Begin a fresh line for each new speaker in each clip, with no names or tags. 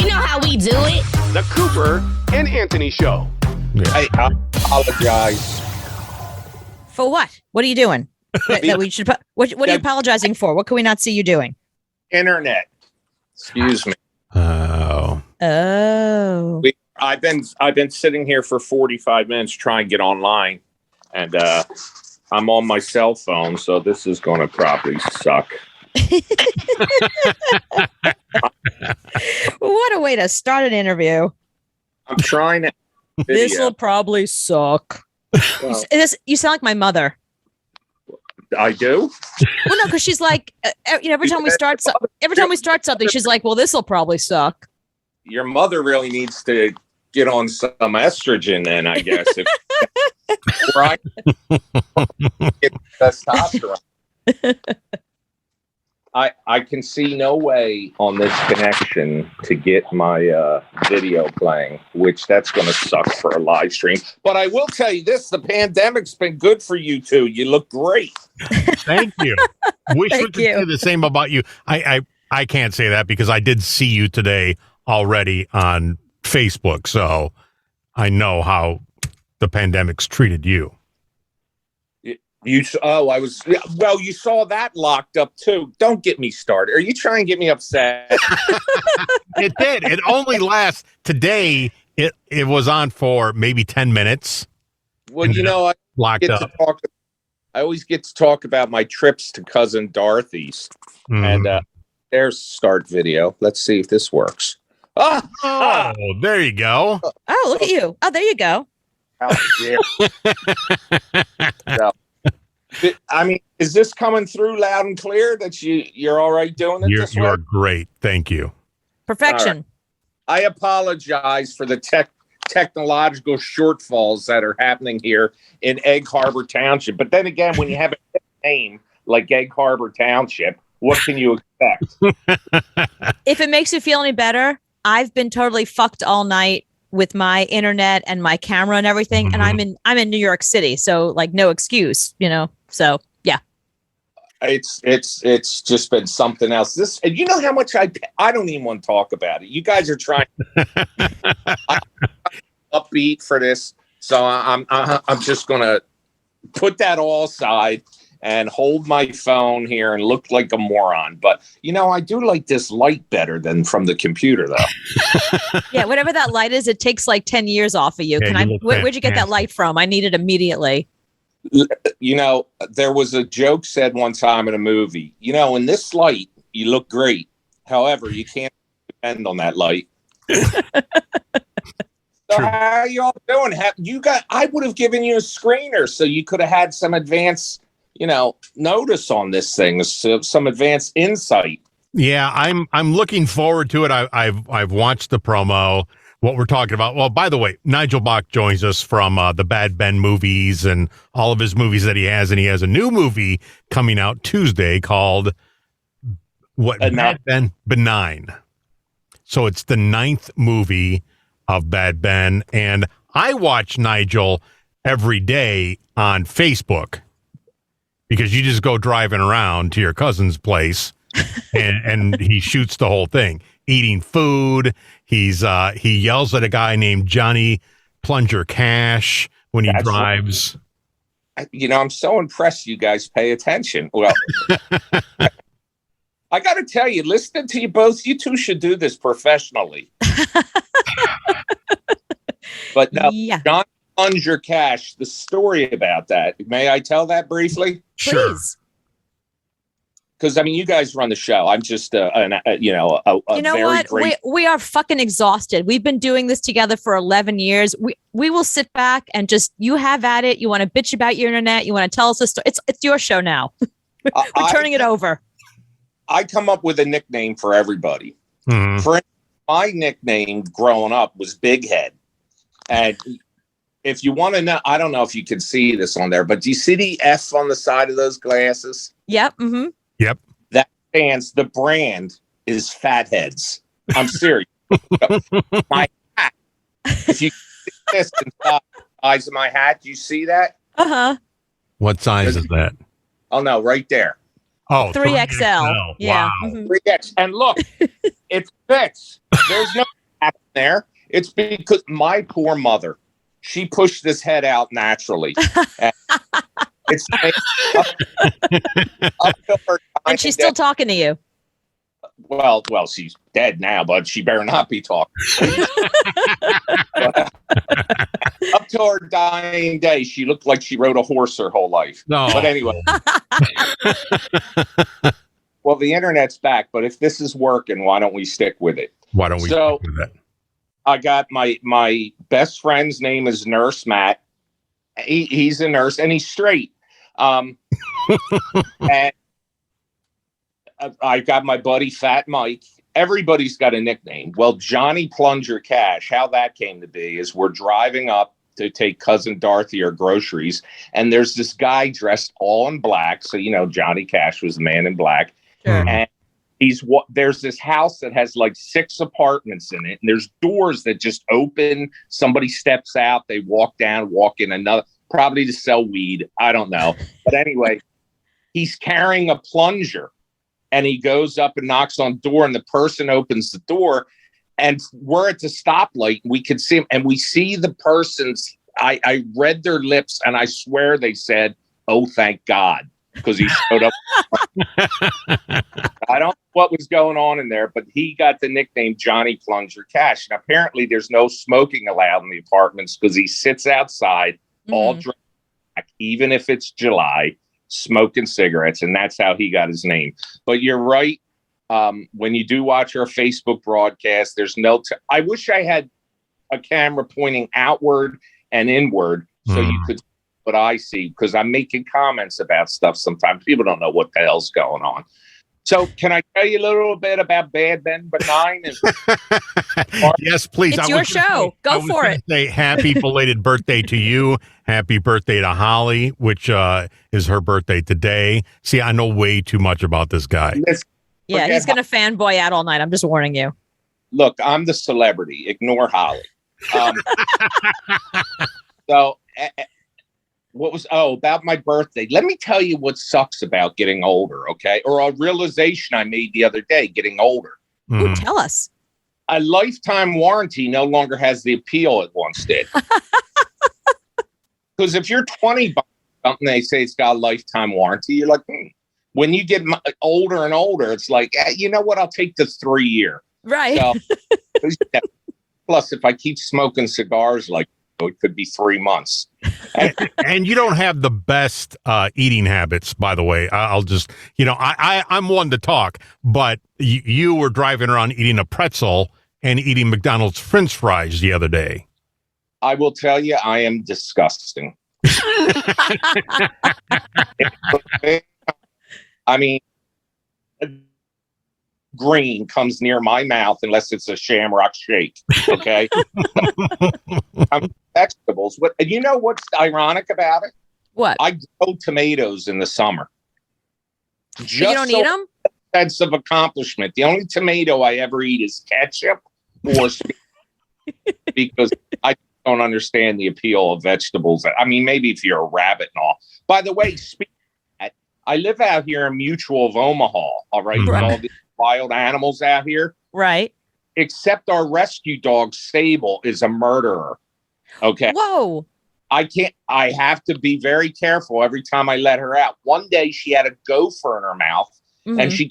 You know how we do it.
The Cooper and Anthony Show.
Yeah.
I apologize.
For what? What are you doing? That we should. What are you apologizing for? What can we not see you doing?
Internet. Excuse me.
Oh.
I've been sitting here for 45 minutes trying to get online, and I'm on my cell phone, so this is going to probably suck.
What a way to start an interview.
I'm trying to.
This will probably suck.
Well,
You sound like my mother.
I do.
Well, no, because she's like, every time we start something, she's like, "Well, this will probably suck."
Your mother really needs to get on some estrogen, then I guess. Right? Get testosterone. I can see no way on this connection to get my video playing, which that's going to suck for a live stream. But I will tell you this, the pandemic's been good for you two. You look great.
Thank you. Wish we could say the same about you. I can't say that because I did see you today already on Facebook, so I know how the pandemic's treated you.
You saw that locked up too. Don't get me started. Are you trying to get me upset?
It did. It only lasts today. It was on for maybe 10 minutes.
Well, I
locked up.
I always get to talk about my trips to cousin Dorothy's, and there's start video. Let's see if this works.
Oh, there you go.
Oh, look at you. Oh, there you go.
I mean, is this coming through loud and clear that you're all right doing it this way?
You're great. Thank you.
Perfection.
Right. I apologize for the technological shortfalls that are happening here in Egg Harbor Township. But then again, when you have a name like Egg Harbor Township, what can you expect?
If it makes you feel any better, I've been totally fucked all night with my internet and my camera and everything, and I'm in New York City, so like no excuse, So yeah,
it's just been something else. This, and you know how much I don't even want to talk about it. You guys are trying upbeat for this, so I'm just gonna put that all aside and hold my phone here and look like a moron. But I do like this light better than from the computer, though.
Yeah, whatever that light is, it takes like 10 years off of you. Where'd you get that light from? I need it immediately.
There was a joke said one time in a movie, in this light, you look great. However, you can't depend on that light. So how are y'all doing? I would have given you a screener so you could have had some advance, notice on this thing, some advanced insight.
Yeah, I'm looking forward to it. I've watched the promo. What we're talking about. Well, by the way, Nigel Bach joins us from the Bad Ben movies and all of his movies that he has, and he has a new movie coming out Tuesday called Bad Ben Benign. So it's the 9th movie of Bad Ben, and I watch Nigel every day on Facebook because you just go driving around to your cousin's place and he shoots the whole thing, eating food. He yells at a guy named Johnny Plunger Cash when he drives.
I'm so impressed you guys pay attention. Well, I got to tell you, listening to you both, you two should do this professionally. But no, yeah. Johnny Plunger Cash, the story about that. May I tell that briefly?
Sure.
Please.
Because you guys run the show. I'm just a very great.
We are fucking exhausted. We've been doing this together for 11 years. We will sit back and just, you have at it. You want to bitch about your internet. You want to tell us a story. It's your show now. We're turning it over.
I come up with a nickname for everybody.
Mm-hmm.
For my nickname growing up was Big Head, and if you want to know, I don't know if you can see this on there, but do you see the F on the side of those glasses?
Yep. Mm-hmm.
Yep.
That stands, the brand is Fatheads. I'm serious. My hat, if you see this inside the size of my hat, do you see that?
Uh-huh.
What size is that?
Oh, no, right there.
Oh,
3XL. Yeah.
Wow.
Mm-hmm.
3X. And look, it fits. There's no happen there. It's because my poor mother, she pushed this head out naturally. And it's up till her
and she's still talking to you.
Well, she's dead now, but she better not be talking. Up to her dying day, she looked like she rode a horse her whole life.
No.
But anyway. Well, the internet's back, but if this is working, why don't we stick with it?
Why don't we stick with it?
I got my best friend's name is Nurse Matt. He's a nurse and he's straight. And I got my buddy Fat Mike. Everybody's got a nickname. Well, Johnny Plunger Cash, how that came to be is we're driving up to take cousin Dorothy her groceries, and there's this guy dressed all in black. So, Johnny Cash was the man in black.
Sure.
And there's this house that has like 6 apartments in it, and there's doors that just open. Somebody steps out, they walk down, walk in another, probably to sell weed. I don't know. But anyway, he's carrying a plunger. And he goes up and knocks on the door, and the person opens the door, and we're at the stoplight. We can see him, and we see the person's. I read their lips, and I swear they said, "Oh, thank God," because he showed up. I don't know what was going on in there, but he got the nickname Johnny Plunger Cash. And apparently, there's no smoking allowed in the apartments because he sits outside all dressed black, even if it's July, smoking cigarettes, and that's how he got his name. But you're right. When you do watch our Facebook broadcast, there's no I wish I had a camera pointing outward and inward so you could see what I see, because I'm making comments about stuff sometimes. People don't know what the hell's going on. So can I tell you a little bit about Bad Ben Benign?
Yes, please.
It's your show. Go for it.
Say happy belated birthday to you. Happy birthday to Holly, which is her birthday today. See, I know way too much about this guy.
Yeah, he's going to fanboy out all night. I'm just warning you.
Look, I'm the celebrity. Ignore Holly. So about my birthday. Let me tell you what sucks about getting older, okay? Or a realization I made the other day getting older.
Ooh, tell us.
A lifetime warranty no longer has the appeal it once did. Because if you're 20 bucks, something they say it's got a lifetime warranty, you're like, When you get older and older, it's like, you know what? I'll take the 3 year.
Right.
So, plus, if I keep smoking cigars, it could be 3 months.
And you don't have the best eating habits, by the way. I'll just, I'm one to talk, but you were driving around eating a pretzel and eating McDonald's French fries the other day.
I will tell you, I am disgusting. I mean, green comes near my mouth unless it's a Shamrock Shake. Okay. Vegetables. You know what's ironic about it?
What?
I grow tomatoes in the summer.
You don't eat them?
Sense of accomplishment. The only tomato I ever eat is ketchup or because I don't understand the appeal of vegetables. I mean, maybe if you're a rabbit and all. By the way, speaking of that, I live out here in Mutual of Omaha. All right.
Mm-hmm.
With all these wild animals out here.
Right.
Except our rescue dog Sable is a murderer. Okay.
Whoa.
I have to be very careful every time I let her out. One day she had a gopher in her mouth and she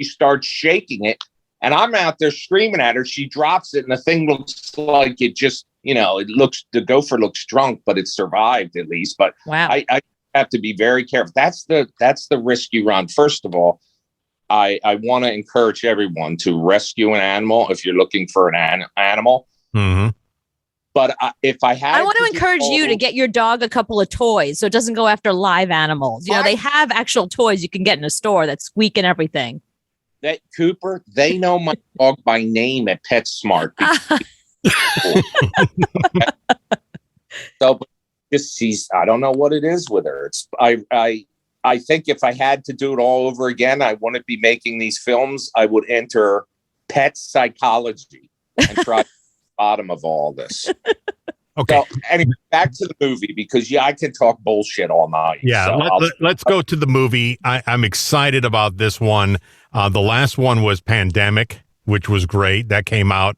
starts shaking it. And I'm out there screaming at her. She drops it and the thing looks like it just, the gopher looks drunk, but it survived at least. But
wow.
I have to be very careful. That's the risk you run. First of all, I want to encourage everyone to rescue an animal if you're looking for an animal.
Mm-hmm.
But if I
want to encourage you to get your dog a couple of toys so it doesn't go after live animals. They have actual toys you can get in a store that squeak and everything.
That Cooper, they know my dog by name at PetSmart. So I don't know what it is with her. I think if I had to do it all over again, I wouldn't be making these films. I would enter pet psychology and try the bottom of all this.
Okay.
So, anyway, back to the movie because I can talk bullshit all night.
Yeah,
so
let's go to the movie. I'm excited about this one. The last one was Pandemic, which was great. That came out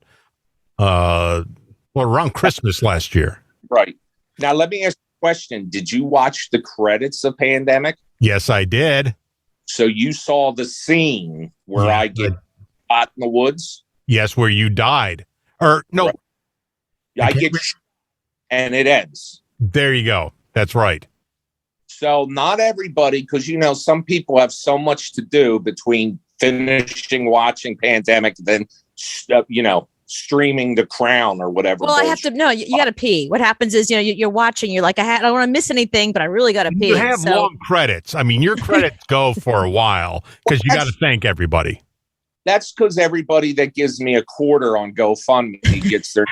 around Christmas last year.
Right. Now, let me ask you a question. Did you watch the credits of Pandemic?
Yes, I did.
So you saw the scene where I get shot in the woods?
Yes, where you died. Or no.
Right. I get shot and it ends.
There you go. That's right.
So not everybody, because, some people have so much to do between finishing watching Pandemic, then, streaming The Crown or whatever.
Well, I have to know. You got to pee. What happens is, you're watching. You're like, I don't want to miss anything, but I really got to pee.
You have long credits. I mean, your credits go for a while because you got to thank everybody.
That's because everybody that gives me a quarter on GoFundMe gets their.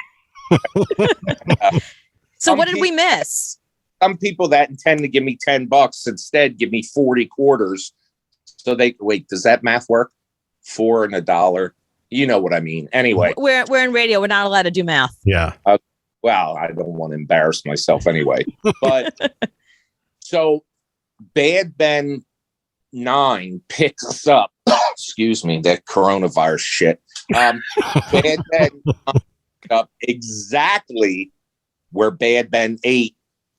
So what did we miss?
Some people that intend to give me $10 instead give me 40 quarters. So they wait. Does that math work? 4 and $1. You know what I mean. Anyway,
we're in radio. We're not allowed to do math.
Yeah.
Well, I don't want to embarrass myself anyway. But so Bad Ben 9 picks up. Excuse me, that coronavirus shit. Bad Ben picks up exactly where Bad Ben 8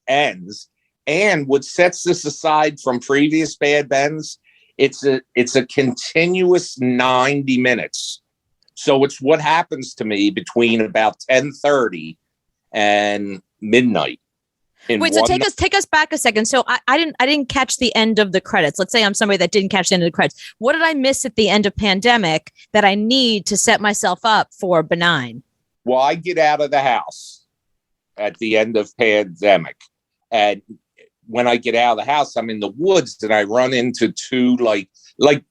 ends. And what sets this aside from previous Bad Bens, it's a continuous 90 minutes. So it's what happens to me between about 10:30 and midnight.
Wait, so take us back a second. So I didn't catch the end of the credits. Let's say I'm somebody that didn't catch the end of the credits. What did I miss at the end of Pandemic that I need to set myself up for Benign?
Well, I get out of the house at the end of Pandemic, and when I get out of the house, I'm in the woods, and I run into two like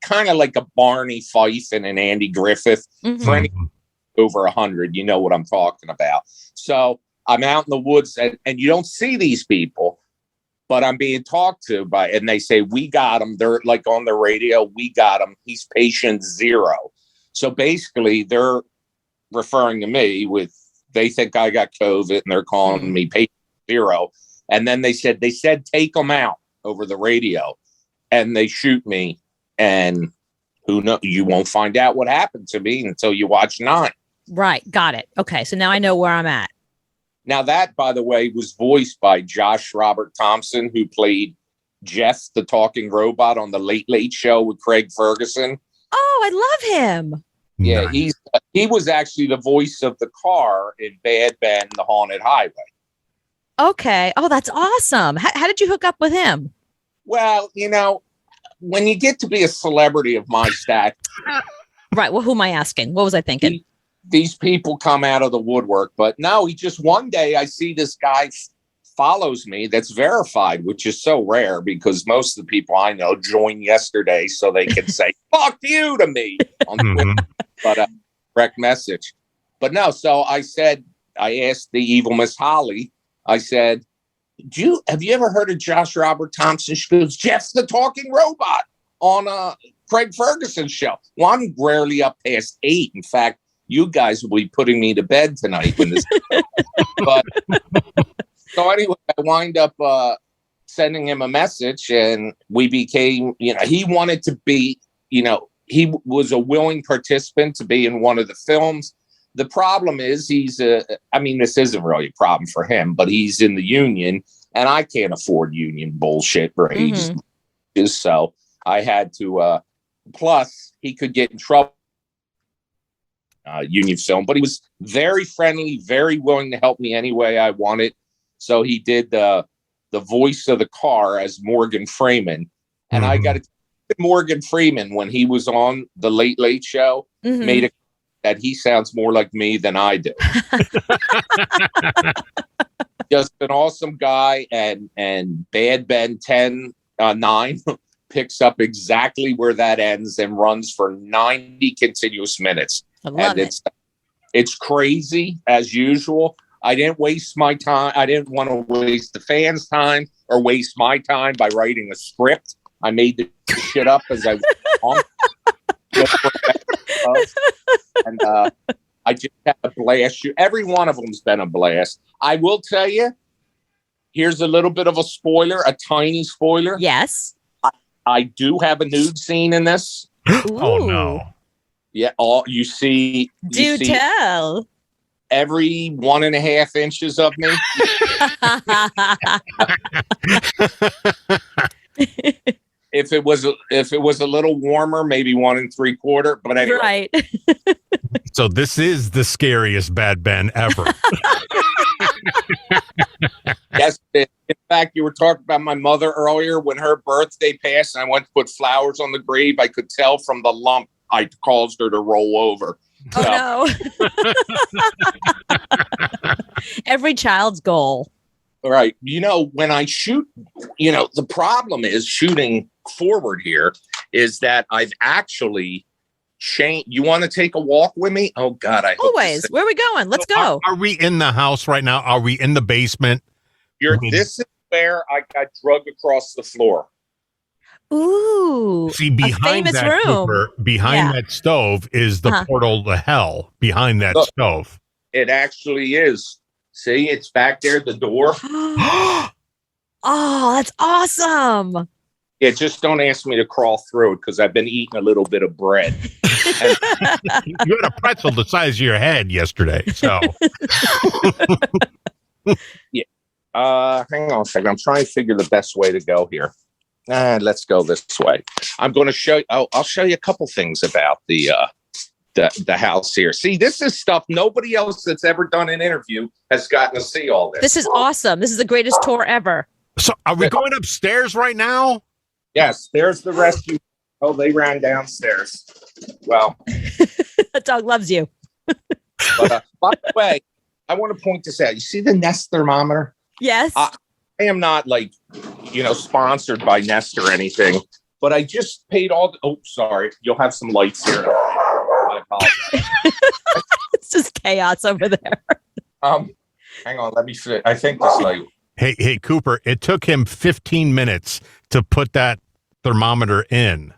kind of like a Barney Fife and an Andy Griffith.
Mm-hmm.
For any over 100, you know what I'm talking about. So I'm out in the woods, and you don't see these people, but I'm being talked to by, and they say, we got him. They're like on the radio. We got him. He's patient 0. So basically they're referring to me they think I got COVID and they're calling me patient 0. And then they said, take him out over the radio, and they shoot me, and who knows, you won't find out what happened to me until you watch 9.
Right. Got it. Okay. So now I know where I'm at.
Now that, by the way, was voiced by Josh Robert Thompson, who played Jeff, the talking robot on the Late Late Show with Craig Ferguson.
Oh, I love him.
Yeah,
Nice.
he was actually the voice of the car in Bad Ben, The Haunted Highway.
Okay. Oh, that's awesome. How did you hook up with him?
Well, when you get to be a celebrity of my stature,
Right. Well, who am I asking? What was I thinking?
These people come out of the woodwork. But no, one day I see this guy follows me that's verified, which is so rare because most of the people I know joined yesterday so they can say, fuck you to me on Twitter, but direct message. But no, so I asked the evil Miss Holly, I said, have you ever heard of Josh Robert Thompson? She goes, Jeff's the talking robot on Craig Ferguson's show. Well, I'm rarely up past 8. In fact, you guys will be putting me to bed tonight when this. But so anyway, I wind up sending him a message, and we became. He wanted to be. He was a willing participant to be in one of the films. The problem is this isn't really a problem for him, but he's in the union, and I can't afford union bullshit raise. Mm-hmm. So I had to. Plus, he could get in trouble. Union film, but he was very friendly, very willing to help me any way I wanted. So he did the voice of the car as Morgan Freeman, and I got to Morgan Freeman when he was on the Late Late Show made it that he sounds more like me than I do. Just an awesome guy, and Bad Ben 9 picks up exactly where that ends and runs for 90 continuous minutes.
I love it.
It's crazy as usual. I didn't waste my time. I didn't want to waste the fans' time or waste my time by writing a script. I made the shit up as I went on. And I just had a blast. Every one of them's been a blast. I will tell you, here's a little bit of a spoiler, a tiny spoiler.
Yes.
I do have a nude scene in this.
Oh, no.
Yeah, all you see.
Do tell.
Every 1.5 inches of me. If it was a little warmer, maybe 1 3/4. But anyway,
Right.
So this is the scariest Bad Ben ever.
Yes. In fact, you were talking about my mother earlier. When her birthday passed, and I went to put flowers on the grave, I could tell from the lump I caused her to roll over.
Oh no. Every child's goal.
Right. When I shoot, the problem is shooting forward here is that I've actually changed. You want to take a walk with me? Oh, God.
Always. Where are we going? Let's go.
Are we in the house right now? Are we in the basement?
This is where I got drugged across the floor.
Ooh.
See, behind that
room.
Cooper, behind that stove is the portal to hell. Behind that stove.
It actually is. See, it's back there, the door.
Oh, that's awesome.
Yeah,
just don't ask me to crawl through it because I've been eating a little bit of bread.
You had a pretzel the size of your head yesterday. So,
yeah. Hang on a second. I'm trying to figure the best way to go here. Let's go this way. I'm going to show you. I'll show you a couple things about the house here. See, this is stuff nobody else that's ever done an interview has gotten to see all this.
This is awesome. This is the greatest tour ever.
So are we going upstairs right now?
Yes, there's the rescue. Oh, they ran downstairs. Well,
the dog loves you.
But by the way, I want to point this out. You see the Nest thermometer?
Yes.
I am not sponsored by Nest or anything, but I just paid sorry. You'll have some lights here. I apologize.
It's just chaos over there.
Hang on. Let me see. I think this light.
Hey, Cooper, it took him 15 minutes to put that thermometer in.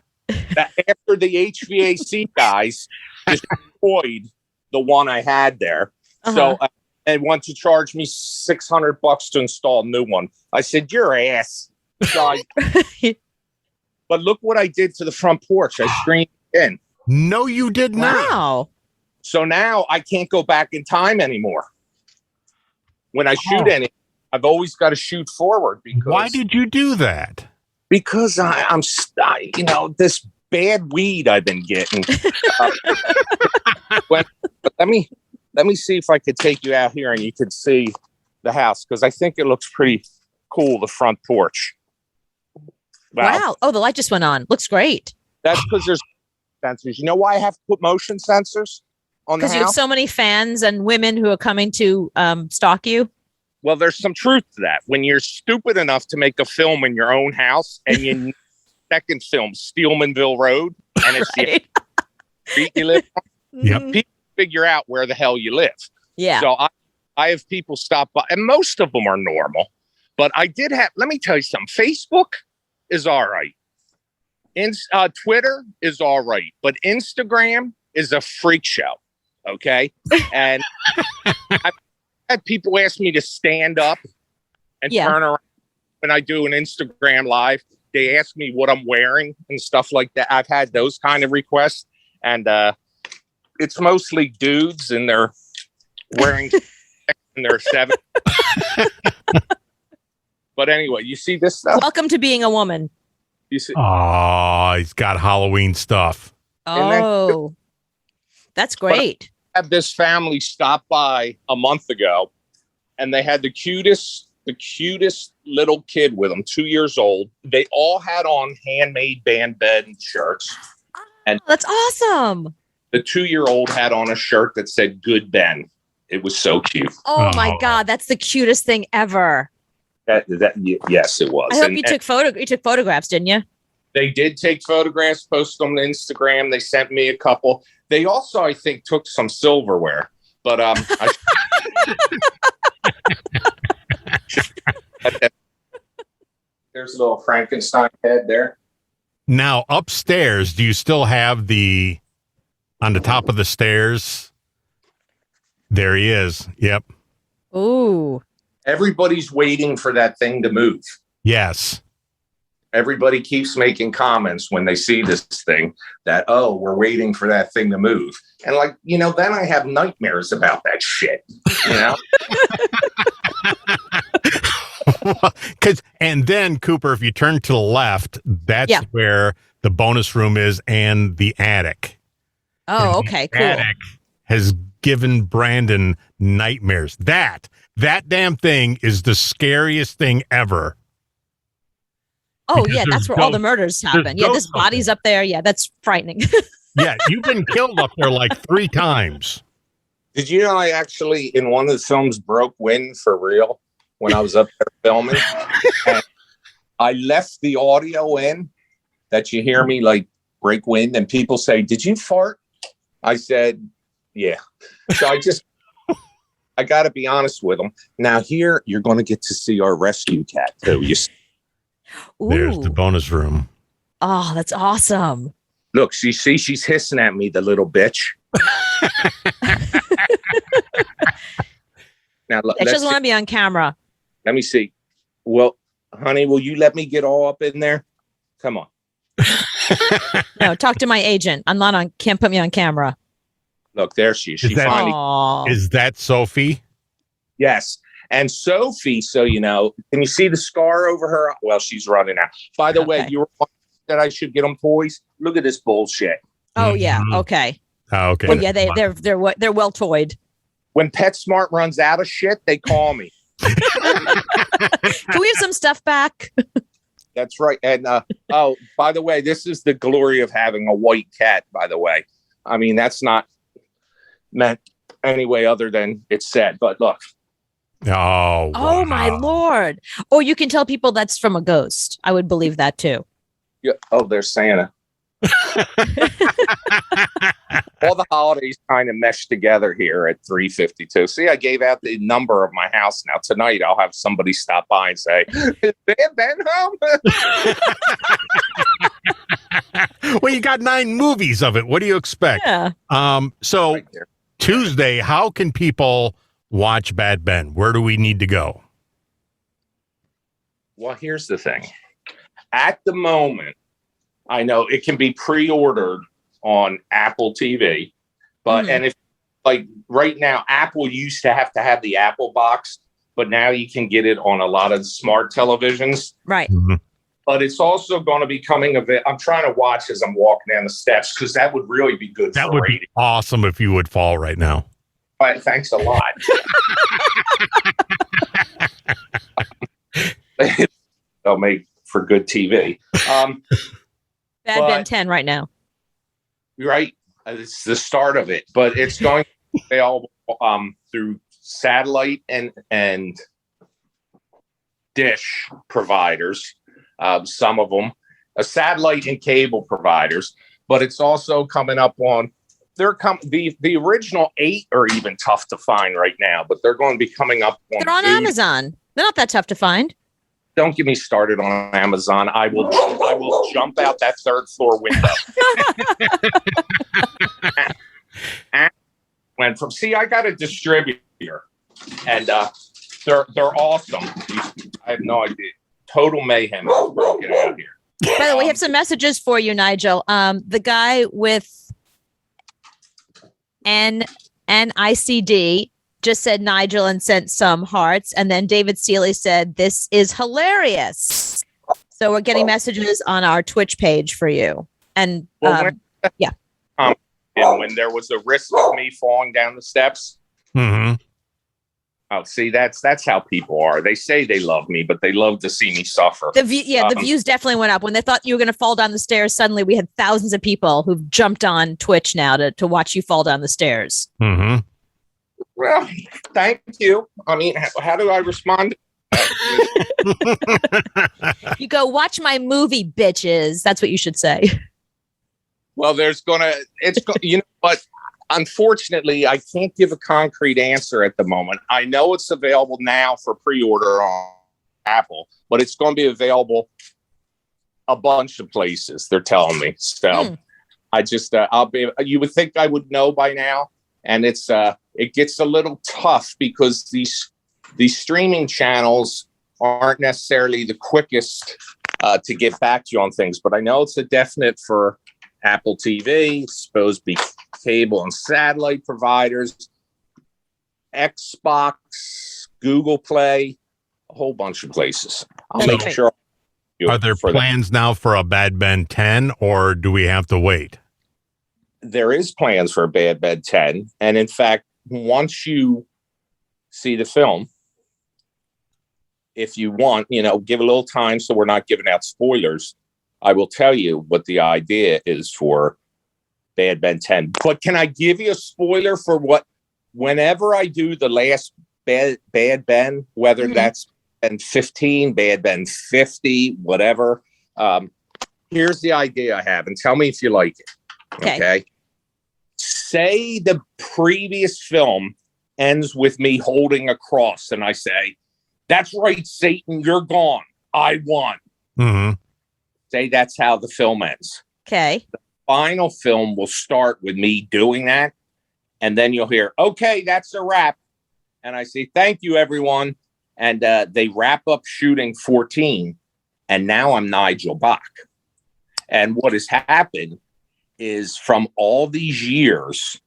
After the HVAC guys destroyed the one I had there. So and want to charge me $600 to install a new one. I said, your ass. So but look what I did to the front porch. I screened in.
No, you did not.
Wow.
So now I can't go back in time anymore. When I shoot anything, I've always got to shoot forward. Because
why did you do that?
Because I'm this bad weed I've been getting. Let me see if I could take you out here and you could see the house, because I think it looks pretty cool, the front porch.
Wow. Oh, the light just went on. Looks great.
That's because there's sensors. You know why I have to put motion sensors on the house?
Because you have so many fans and women who are coming to stalk you.
Well, there's some truth to that. When you're stupid enough to make a film in your own house and you second film Steelmanville Road and it's the street you live on, people figure out where the hell you live.
Yeah.
So I have people stop by, and most of them are normal. But I did have, let me tell you something. Facebook is all right. Twitter is all right. But Instagram is a freak show. Okay. And I've had people ask me to stand up and turn around when I do an Instagram live. They ask me what I'm wearing and stuff like that. I've had those kind of requests. And it's mostly dudes and they're wearing in their 70s. But anyway, you see this stuff?
Welcome to being a woman.
You see?
Oh, he's got Halloween stuff.
Oh, that's great.
I had this family stop by a month ago, and they had the cutest little kid with them, 2 years old. They all had on handmade band bed shirts. And
that's awesome.
The 2-year-old had on a shirt that said "Good Ben." It was so cute.
Oh my God, that's the cutest thing ever.
Yes, it was.
I hope you took photographs, didn't you?
They did take photographs, posted them on Instagram. They sent me a couple. They also, I think, took some silverware. But there's a little Frankenstein head there.
Now, upstairs, do you still have on the top of the stairs? There he is. Yep.
Ooh.
Everybody's waiting for that thing to move.
Yes.
everybody keeps making comments when they see this thing that, oh, we're waiting for that thing to move. And like, then I have nightmares about that shit,
And then Cooper, if you turn to the left, that's where the bonus room is and the attic.
Oh, okay, cool.
Attic has given Brandon nightmares. That damn thing is the scariest thing ever.
Oh, yeah, that's where all the murders happen. Yeah, this body's up there. Yeah, that's frightening.
Yeah, you've been killed up there like 3 times.
Did you know I actually, in one of the films, broke wind for real when I was up there filming? And I left the audio in that you hear me like break wind, and people say, "Did you fart?" I said, "Yeah." So I got to be honest with them. Now here, you're going to get to see our rescue cat too.
There's the bonus room.
Oh, that's awesome.
Look, she's hissing at me, the little bitch. Now,
she doesn't want to be on camera.
Let me see. Well, honey, will you let me get all up in there? Come on.
No, talk to my agent. I'm not on. Can't put me on camera.
Look, there she is. She finally.
Is that Sophie?
Yes. And Sophie, so can you see the scar over her? Well, she's running out. By the way, you were that I should get them toys. Look at this bullshit.
Oh yeah. Okay.
Oh, okay.
Well, yeah, they're well toyed.
When PetSmart runs out of shit, they call me.
Can we have some stuff back?
That's right. And by the way, this is the glory of having a white cat. By the way, I mean that's not meant any way other than it's said. But look.
Oh,
wow. My Lord. Or you can tell people that's from a ghost. I would believe that too.
Yeah. Oh, there's Santa. All the holidays kind of meshed together here at 352. See, I gave out the number of my house. Now tonight I'll have somebody stop by and say, "Is Ben home?"
Well, you got 9 movies of it. What do you expect?
Yeah.
So
right
Tuesday, how can people watch Bad Ben? Where do we need to go?
Well, here's the thing. At the moment, I know it can be pre-ordered on Apple TV, but and if like right now, Apple used to have the Apple box, but now you can get it on a lot of smart televisions.
Right.
Mm-hmm.
But it's also going to be coming of it. I'm trying to watch as I'm walking down the steps because that would really be good.
That would be awesome if you would fall right now.
Right, thanks a lot. They'll make for good TV.
Bad Ben 10 right now.
Right. It's the start of it, but it's going to be available through satellite and dish providers. Some of them, satellite and cable providers, but it's also coming up on. The original 8 are even tough to find right now, but they're going to be coming up.
They're on Amazon. They're not that tough to find.
Don't get me started on Amazon. I will jump out that 3rd floor window. I got a distributor, and they're awesome. I have no idea. Total mayhem is broken out here.
By the way, we have some messages for you, Nigel. The guy with NICD just said Nigel and sent some hearts. And then David Seeley said, "This is hilarious." So we're getting messages on our Twitch page for you. And
and when there was a risk of me falling down the steps.
Mm-hmm.
Oh, see, that's how people are. They say they love me, but they love to see me suffer.
The views definitely went up when they thought you were going to fall down the stairs. Suddenly, we had thousands of people who've jumped on Twitch now to watch you fall down the stairs.
Mm-hmm.
Well, thank you. I mean, how do I respond?
You go, "Watch my movie, bitches." That's what you should say.
Well, but unfortunately, I can't give a concrete answer at the moment. I know it's available now for pre-order on Apple, but it's going to be available a bunch of places. They're telling me. So I just, you would think I would know by now. And it gets a little tough because these streaming channels aren't necessarily the quickest to get back to you on things, but I know it's a definite for Apple TV. It's supposed to be cable and satellite providers, Xbox, Google Play, a whole bunch of places. I'll
That's
make
right.
sure.
Are there plans now for a Bad Ben 10, or do we have to wait?
There is plans for a Bad Ben 10, and in fact, once you see the film, if you want, give a little time so we're not giving out spoilers, I will tell you what the idea is for Bad Ben 10. But can I give you a spoiler for whenever I do the last Bad Ben, whether that's Ben 15, Bad Ben 50, whatever, here's the idea I have, and tell me if you like it. Okay. Say the previous film ends with me holding a cross, and I say, "That's right, Satan, you're gone. I won."
Mm-hmm.
Say that's how the film ends.
Okay.
The final film will start with me doing that, and then you'll hear, "Okay, that's a wrap." And I say, "Thank you, everyone." And they wrap up shooting 14, and now I'm Nigel Bach. And what has happened is, from all these years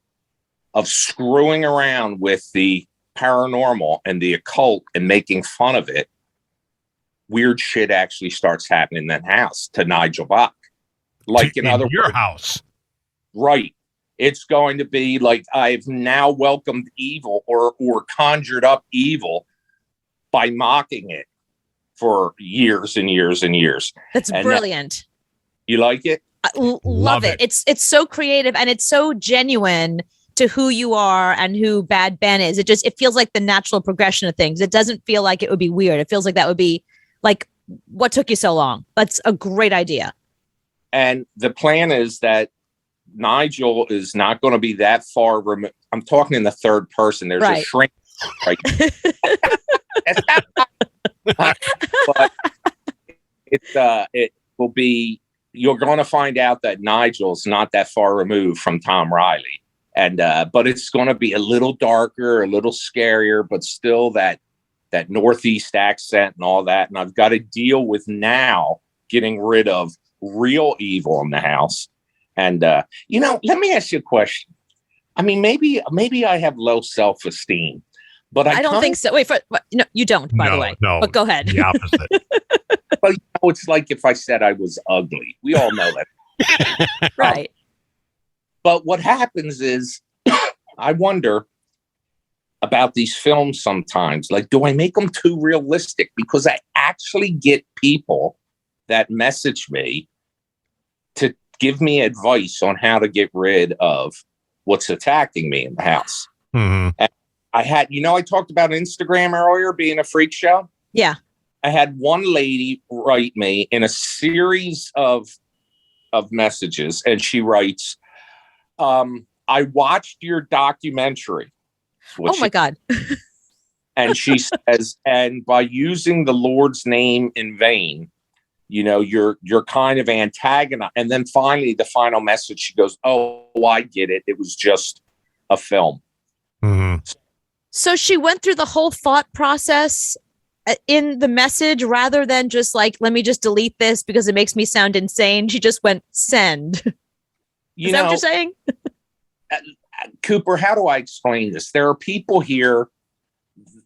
of screwing around with the paranormal and the occult and making fun of it, weird shit actually starts happening in that house to Nigel Bach. Like in other
your
words,
house.
Right. It's going to be like I've now welcomed evil or conjured up evil by mocking it for years and years and years.
That's brilliant.
You like it?
I love it. It's so creative, and it's so genuine to who you are and who Bad Ben is. It feels like the natural progression of things. It doesn't feel like it would be weird. It feels like that would be like, what took you so long? That's a great idea.
And the plan is that Nigel is not going to be that far removed. I'm talking in the third person. There's a shrink. Right. But it will be, you're going to find out that Nigel's not that far removed from Tom Riley. And but it's going to be a little darker, a little scarier, but still that Northeast accent and all that. And I've got to deal with now getting rid of real evil in the house. And let me ask you a question. I mean, maybe I have low self-esteem, but I don't think
so. Wait, no, you don't, by the way. No, but go ahead.
The opposite.
Well, it's like if I said I was ugly. We all know that.
Right.
But what happens is, I wonder about these films sometimes. Like, do I make them too realistic? Because I actually get people that message me to give me advice on how to get rid of what's attacking me in the house.
Mm-hmm.
And I had, I talked about Instagram earlier being a freak show.
Yeah.
I had one lady write me in a series of messages, and she writes, I watched your documentary.
Oh my God.
And she says, and by using the Lord's name in vain, you're kind of antagonized. And then finally, the final message, she goes, "Oh, I get it. It was just a film."
Mm-hmm.
So she went through the whole thought process in the message rather than just like, let me just delete this because it makes me sound insane. She just went send. Is that what you're saying?
Cooper, how do I explain this? There are people here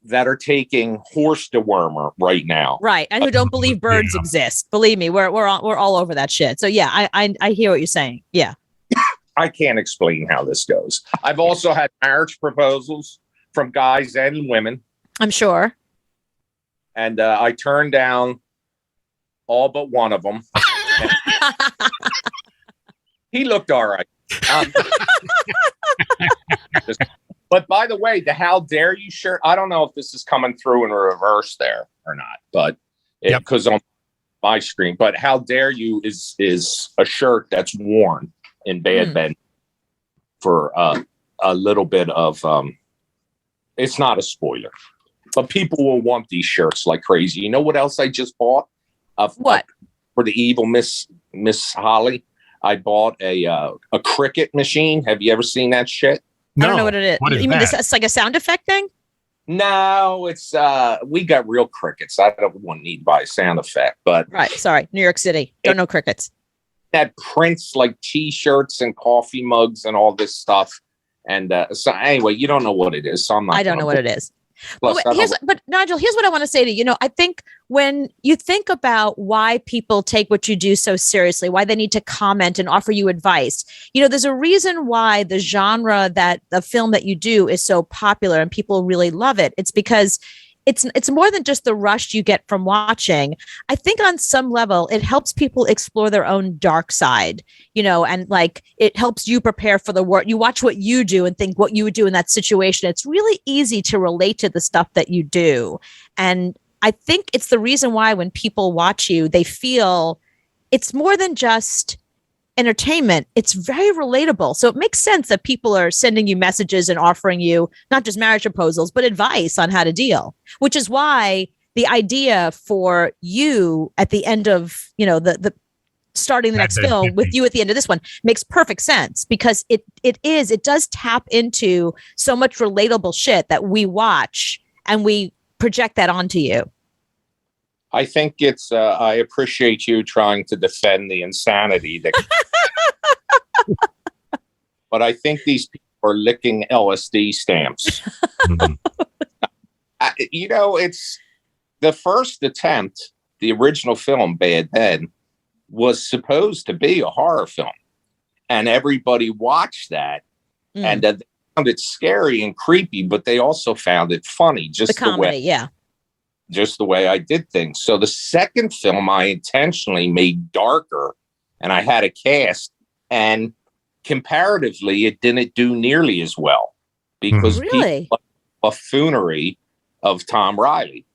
that are taking horse dewormer right now,
right? And who don't believe birds exist. Believe me, we're all over that shit. So yeah, I hear what you're saying. Yeah,
I can't explain how this goes. I've also had marriage proposals from guys and women.
I'm sure.
And I turned down all but one of them. He looked all right. But by the way, the "How Dare You" shirt, I don't know if this is coming through in reverse there or not, but because on my screen, but "How Dare You" is a shirt that's worn in Bad Ben for a little bit of, it's not a spoiler, but people will want these shirts like crazy. You know what else I just bought?
What?
For the evil Miss Holly, I bought a cricket machine. Have you ever seen that shit?
No.
I don't know what it is.
What is
you mean
that?
this? It's like a sound effect thing?
No, it's we got real crickets. I don't want need by sound effect, but
Right. Sorry. New York City. Don't know crickets.
That prints like T-shirts and coffee mugs and all this stuff. And so anyway, you don't know what it is. So I'm not.
I don't know what it is.
Plus,
But Nigel, here's what I want to say to you. I think when you think about why people take what you do so seriously, why they need to comment and offer you advice, there's a reason why the genre that the film that you do is so popular and people really love it. It's because it's more than just the rush you get from watching. I think on some level, it helps people explore their own dark side, and like it helps you prepare for the work. You watch what you do and think what you would do in that situation. It's really easy to relate to the stuff that you do. And I think it's the reason why when people watch you, they feel it's more than just entertainment. It's very relatable. So it makes sense that people are sending you messages and offering you not just marriage proposals, but advice on how to deal, which is why the idea for you at the end of, the starting the next film with you at the end of this one makes perfect sense, because it does tap into so much relatable shit that we watch and we project that onto you.
I think it's, I appreciate you trying to defend the insanity that, but I think these people are licking LSD stamps. It's the first attempt, the original film, Bad Ben, was supposed to be a horror film. And everybody watched that and they found it scary and creepy, but they also found it funny. Just
the comedy,
way,
yeah.
Just the way I did things. So the second film I intentionally made darker, and I had a cast, and comparatively it didn't do nearly as well because people like buffoonery of Tom Riley.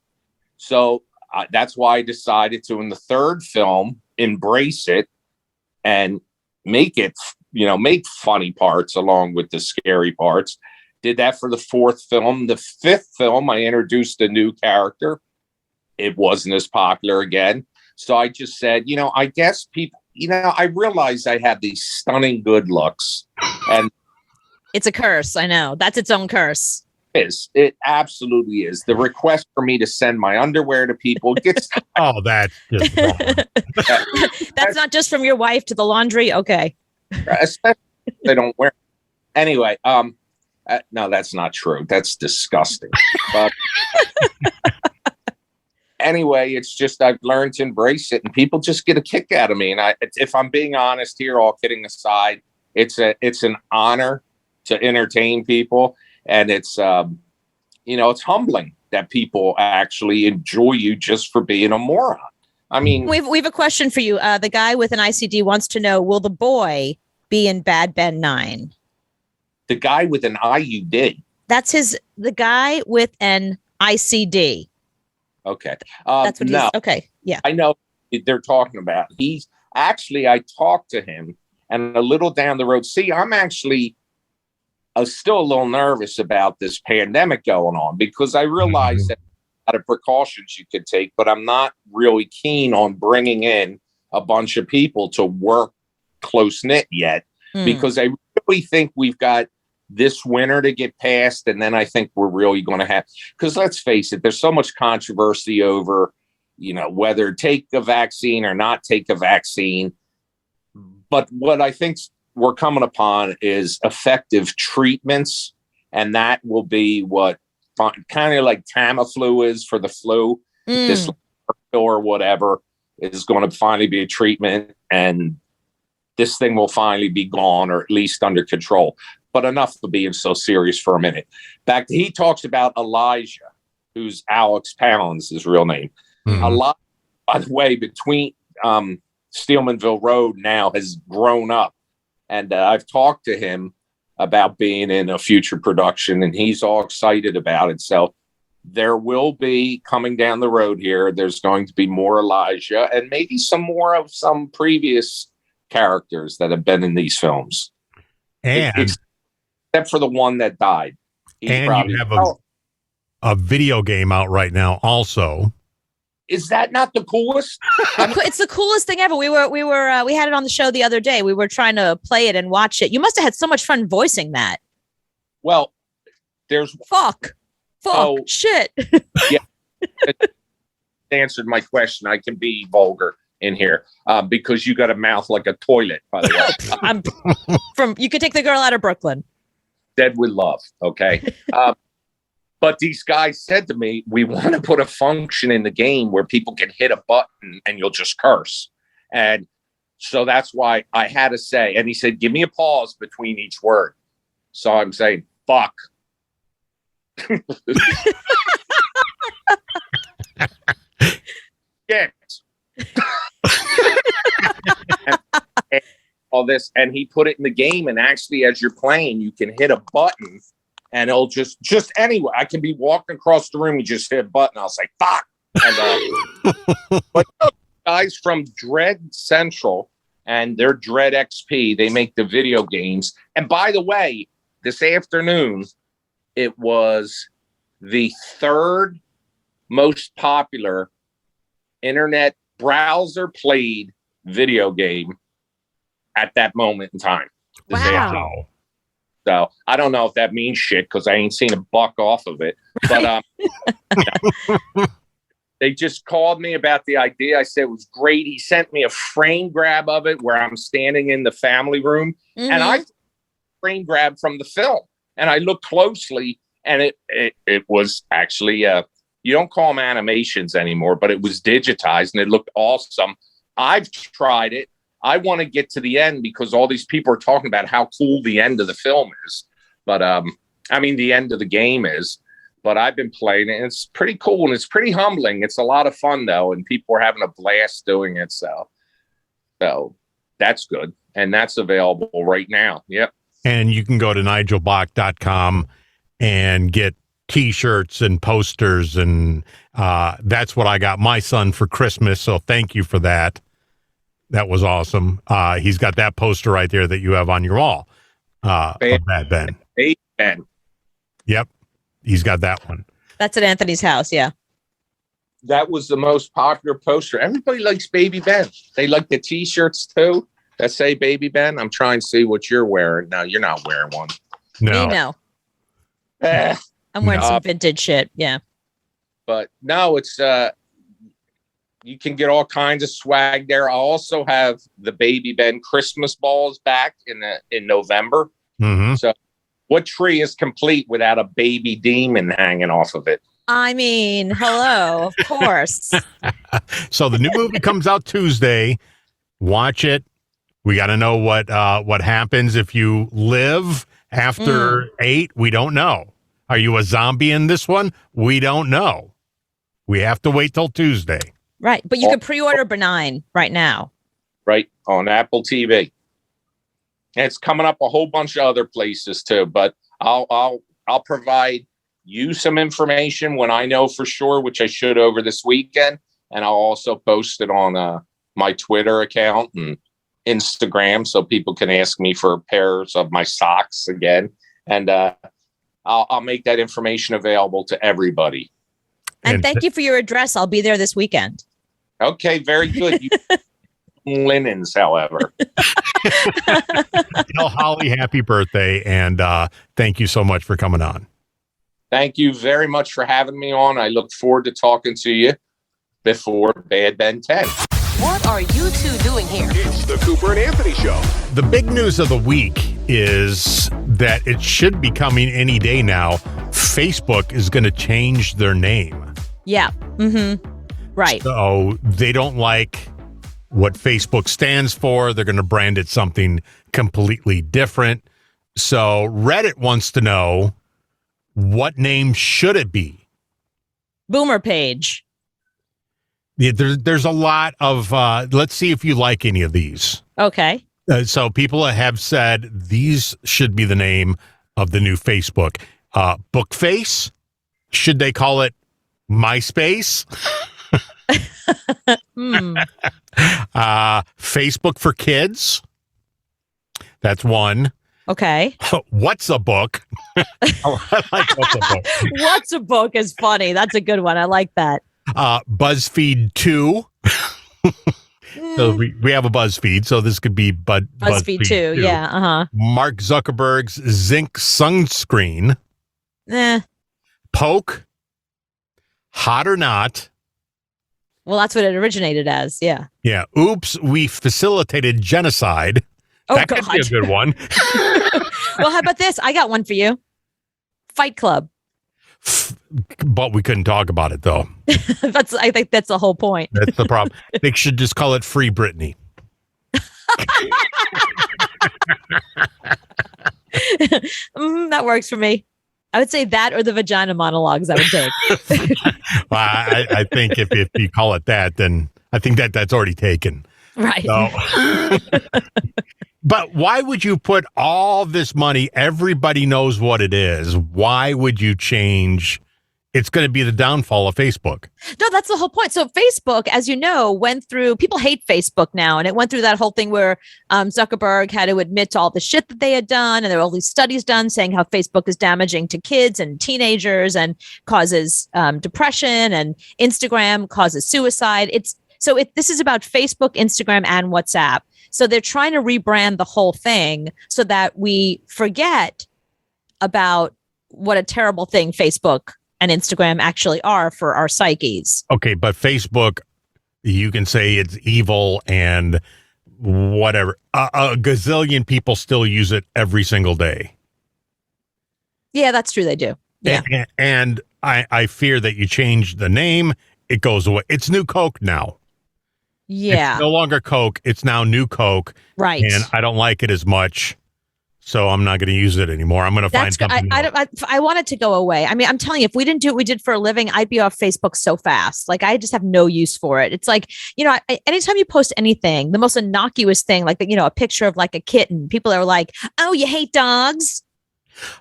So that's why I decided to, in the third film, embrace it and make it, make funny parts along with the scary parts. Did that for the fourth film. The fifth film, I introduced a new character. It wasn't as popular again. So I just said, I guess people, I realized I had these stunning good looks. And
it's a curse. I know. That's its own curse.
It absolutely is. The request for me to send my underwear to people gets.
Oh, that's just
that's not just from your wife to the laundry. Okay.
Especially if they don't wear. Anyway, no, that's not true. That's disgusting. But anyway, it's just I've learned to embrace it, and people just get a kick out of me. And if I'm being honest here, all kidding aside, it's an honor to entertain people, and it's it's humbling that people actually enjoy you just for being a moron. I mean,
we've a question for you. The guy with an ICD wants to know: will the boy be in Bad Ben 9?
The guy with an IUD.
That's the guy with an ICD.
Okay.
That's what okay. Yeah.
I know they're talking about. He's actually, I talked to him, and a little down the road. See, I'm actually still a little nervous about this pandemic going on, because I realize that a lot of precautions you could take, but I'm not really keen on bringing in a bunch of people to work close knit yet, because I really think we've got this winter to get past, and then I think we're really going to have, because let's face it, there's so much controversy over, whether take a vaccine or not take a vaccine. But what I think we're coming upon is effective treatments, and that will be what kind of like Tamiflu is for the flu. This or whatever is going to finally be a treatment, and this thing will finally be gone, or at least under control. But enough of being so serious for a minute. He talks about Elijah, who's Alex Pounds, his real name. Elijah, by the way, between Steelmanville Road now has grown up. And I've talked to him about being in a future production, and he's all excited about it. So there will be, coming down the road here, there's going to be more Elijah, and maybe some more of some previous characters that have been in these films.
And
except for the one that died.
And you have a video game out right now also.
Is that not the coolest?
It's the coolest thing ever. We had it on the show the other day. We were trying to play it and watch it. You must have had so much fun voicing that.
Well, there's
fuck. Fuck,
Oh.
shit.
Answered my question. I can be vulgar in here because you got a mouth like a toilet, by the way.
I'm you could take the girl out of Brooklyn.
Dead with love. Okay. But these guys said to me, we want to put a function in the game where people can hit a button and you'll just curse. And so that's why I had to say, and he said, give me a pause between each word. So I'm saying, fuck. Shit. and all this, and he put it in the game, and actually as you're playing you can hit a button and it'll just anyway, I can be walking across the room, you just hit a button, I'll say fuck. And, but guys from Dread Central and their Dread XP, they make the video games. And by the way, this afternoon it was the third most popular internet browser played video game at that moment in time.
Wow.
So I don't know if that means shit because I ain't seen a buck off of it. But they just called me about the idea. I said it was great. He sent me a frame grab of it where I'm standing in the family room, and I frame grab from the film, and I looked closely, and it was actually you don't call them animations anymore, but it was digitized and it looked awesome. I've tried it. I want to get to the end because all these people are talking about how cool the end of the film is. But I mean, the end of the game is. But I've been playing it, and it's pretty cool, and it's pretty humbling. It's a lot of fun, though, and people are having a blast doing it. So that's good, and that's available right now. Yep.
And you can go to nigelbach.com and get T-shirts and posters, and that's what I got my son for Christmas, so thank you for that. That was awesome. He's got that poster right there that you have on your wall of Bad Ben.
Hey, Ben.
Yep, he's got that one.
That's at Anthony's house, yeah.
That was the most popular poster. Everybody likes Baby Ben. They like the T-shirts, too, that say Baby Ben. I'm trying to see what you're wearing. No, you're not wearing one.
No.
Me, no. I'm wearing some vintage shit. Yeah. But
no, it's you can get all kinds of swag there. I also have the Baby Ben Christmas balls back in November.
Mm-hmm.
So what tree is complete without a baby demon hanging off of it?
I mean, hello, of course.
So the new movie comes out Tuesday. Watch it. We got to know what happens if you live after 8. We don't know. Are you a zombie in this one? We don't know. We have to wait till Tuesday.
Right. But you can pre-order Benign right now.
Right. On Apple TV. And it's coming up a whole bunch of other places too. But I'll provide you some information when I know for sure, which I should over this weekend. And I'll also post it on my Twitter account and Instagram so people can ask me for pairs of my socks again. And I'll make that information available to everybody.
And thank you for your address. I'll be there this weekend.
Okay, very good. Linens, however.
Tell Holly happy birthday, and thank you so much for coming on.
Thank you very much for having me on. I look forward to talking to you before Bad Ben 10.
What are you two doing here?
It's the Cooper and Anthony Show.
The big news of the week is that it should be coming any day now. Facebook is going to change their name.
Yeah. Mm-hmm. Right.
So they don't like what Facebook stands for. They're going to brand it something completely different. So Reddit wants to know, what name should it be?
Boomer Page.
Yeah, there's a lot of, let's see if you like any of these.
Okay.
So people have said these should be the name of the new Facebook. Bookface? Should they call it MySpace? Facebook for Kids? That's one.
Okay.
What's a book? I like What's a Book.
What's a book is funny. That's a good one. I like that.
BuzzFeed 2. So we have a BuzzFeed, so this could be BuzzFeed 2.
Yeah. Uh-huh.
Mark Zuckerberg's Zinc sunscreen. Poke, hot or not.
Well, that's what it originated as. Yeah.
Yeah. Oops, we facilitated genocide.
Oh,
that
God.
could be a good one.
Well, how about this? I got one for you. Fight Club.
But we couldn't talk about it, though.
I think that's the whole point.
That's the problem. They should just call it Free Britney.
That works for me. I would say that or the vagina monologues I would take.
Well, I think if you call it that, then I think that's already taken.
Right.
So. But why would you put all this money? Everybody knows what it is. Why would you change? It's going to be the downfall of Facebook.
No, that's the whole point. So Facebook, as you know, went through, people hate Facebook now. And it went through that whole thing where Zuckerberg had to admit to all the shit that they had done. And there were all these studies done saying how Facebook is damaging to kids and teenagers and causes depression, and Instagram causes suicide. This is about Facebook, Instagram, and WhatsApp. So they're trying to rebrand the whole thing so that we forget about what a terrible thing Facebook and Instagram actually are for our psyches.
Okay, but Facebook, you can say it's evil and whatever. A gazillion people still use it every single day.
Yeah, that's true. They do. Yeah.
And I fear that you change the name, it goes away. It's New Coke now.
Yeah.
It's no longer Coke. It's now New Coke.
Right.
And I don't like it as much. So I'm not going to use it anymore. I'm going to find something.
I want it to go away. I mean, I'm telling you, if we didn't do what we did for a living, I'd be off Facebook so fast. Like, I just have no use for it. It's like, anytime you post anything, the most innocuous thing, like, a picture of like a kitten, people are like, oh, you hate dogs.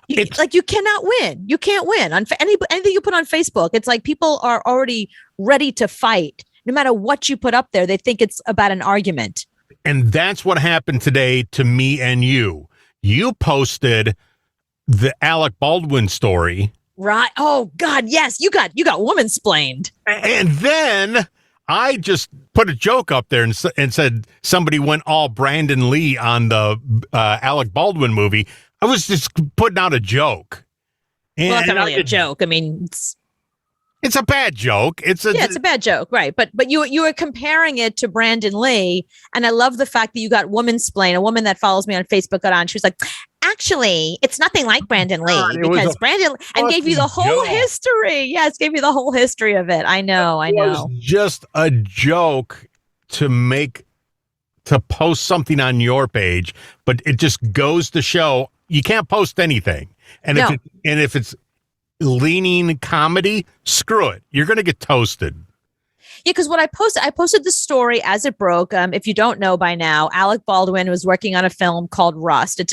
You cannot win. You can't win on anything you put on Facebook. It's like people are already ready to fight. No matter what you put up there, they think it's about an argument.
And that's what happened today to me and you. You posted the Alec Baldwin story.
Right. Oh, God. Yes. You got woman-splained.
And then I just put a joke up there and said somebody went all Brandon Lee on the Alec Baldwin movie. I was just putting out a joke.
Well, that's not really a joke. I mean,
it's a bad joke. It's a
bad joke, right? But you were comparing it to Brandon Lee, and I love the fact that you got woman-splained. A woman that follows me on Facebook got on. She was like, "Actually, it's nothing like Brandon Lee because Brandon," and gave you the whole history. Yes, gave you the whole history of it. I know.
It was just a joke to post something on your page, but it just goes to show you can't post anything, and if it's leaning comedy, screw it. You're going to get toasted.
Yeah, because what I posted the story as it broke. If you don't know by now, Alec Baldwin was working on a film called Rust. It's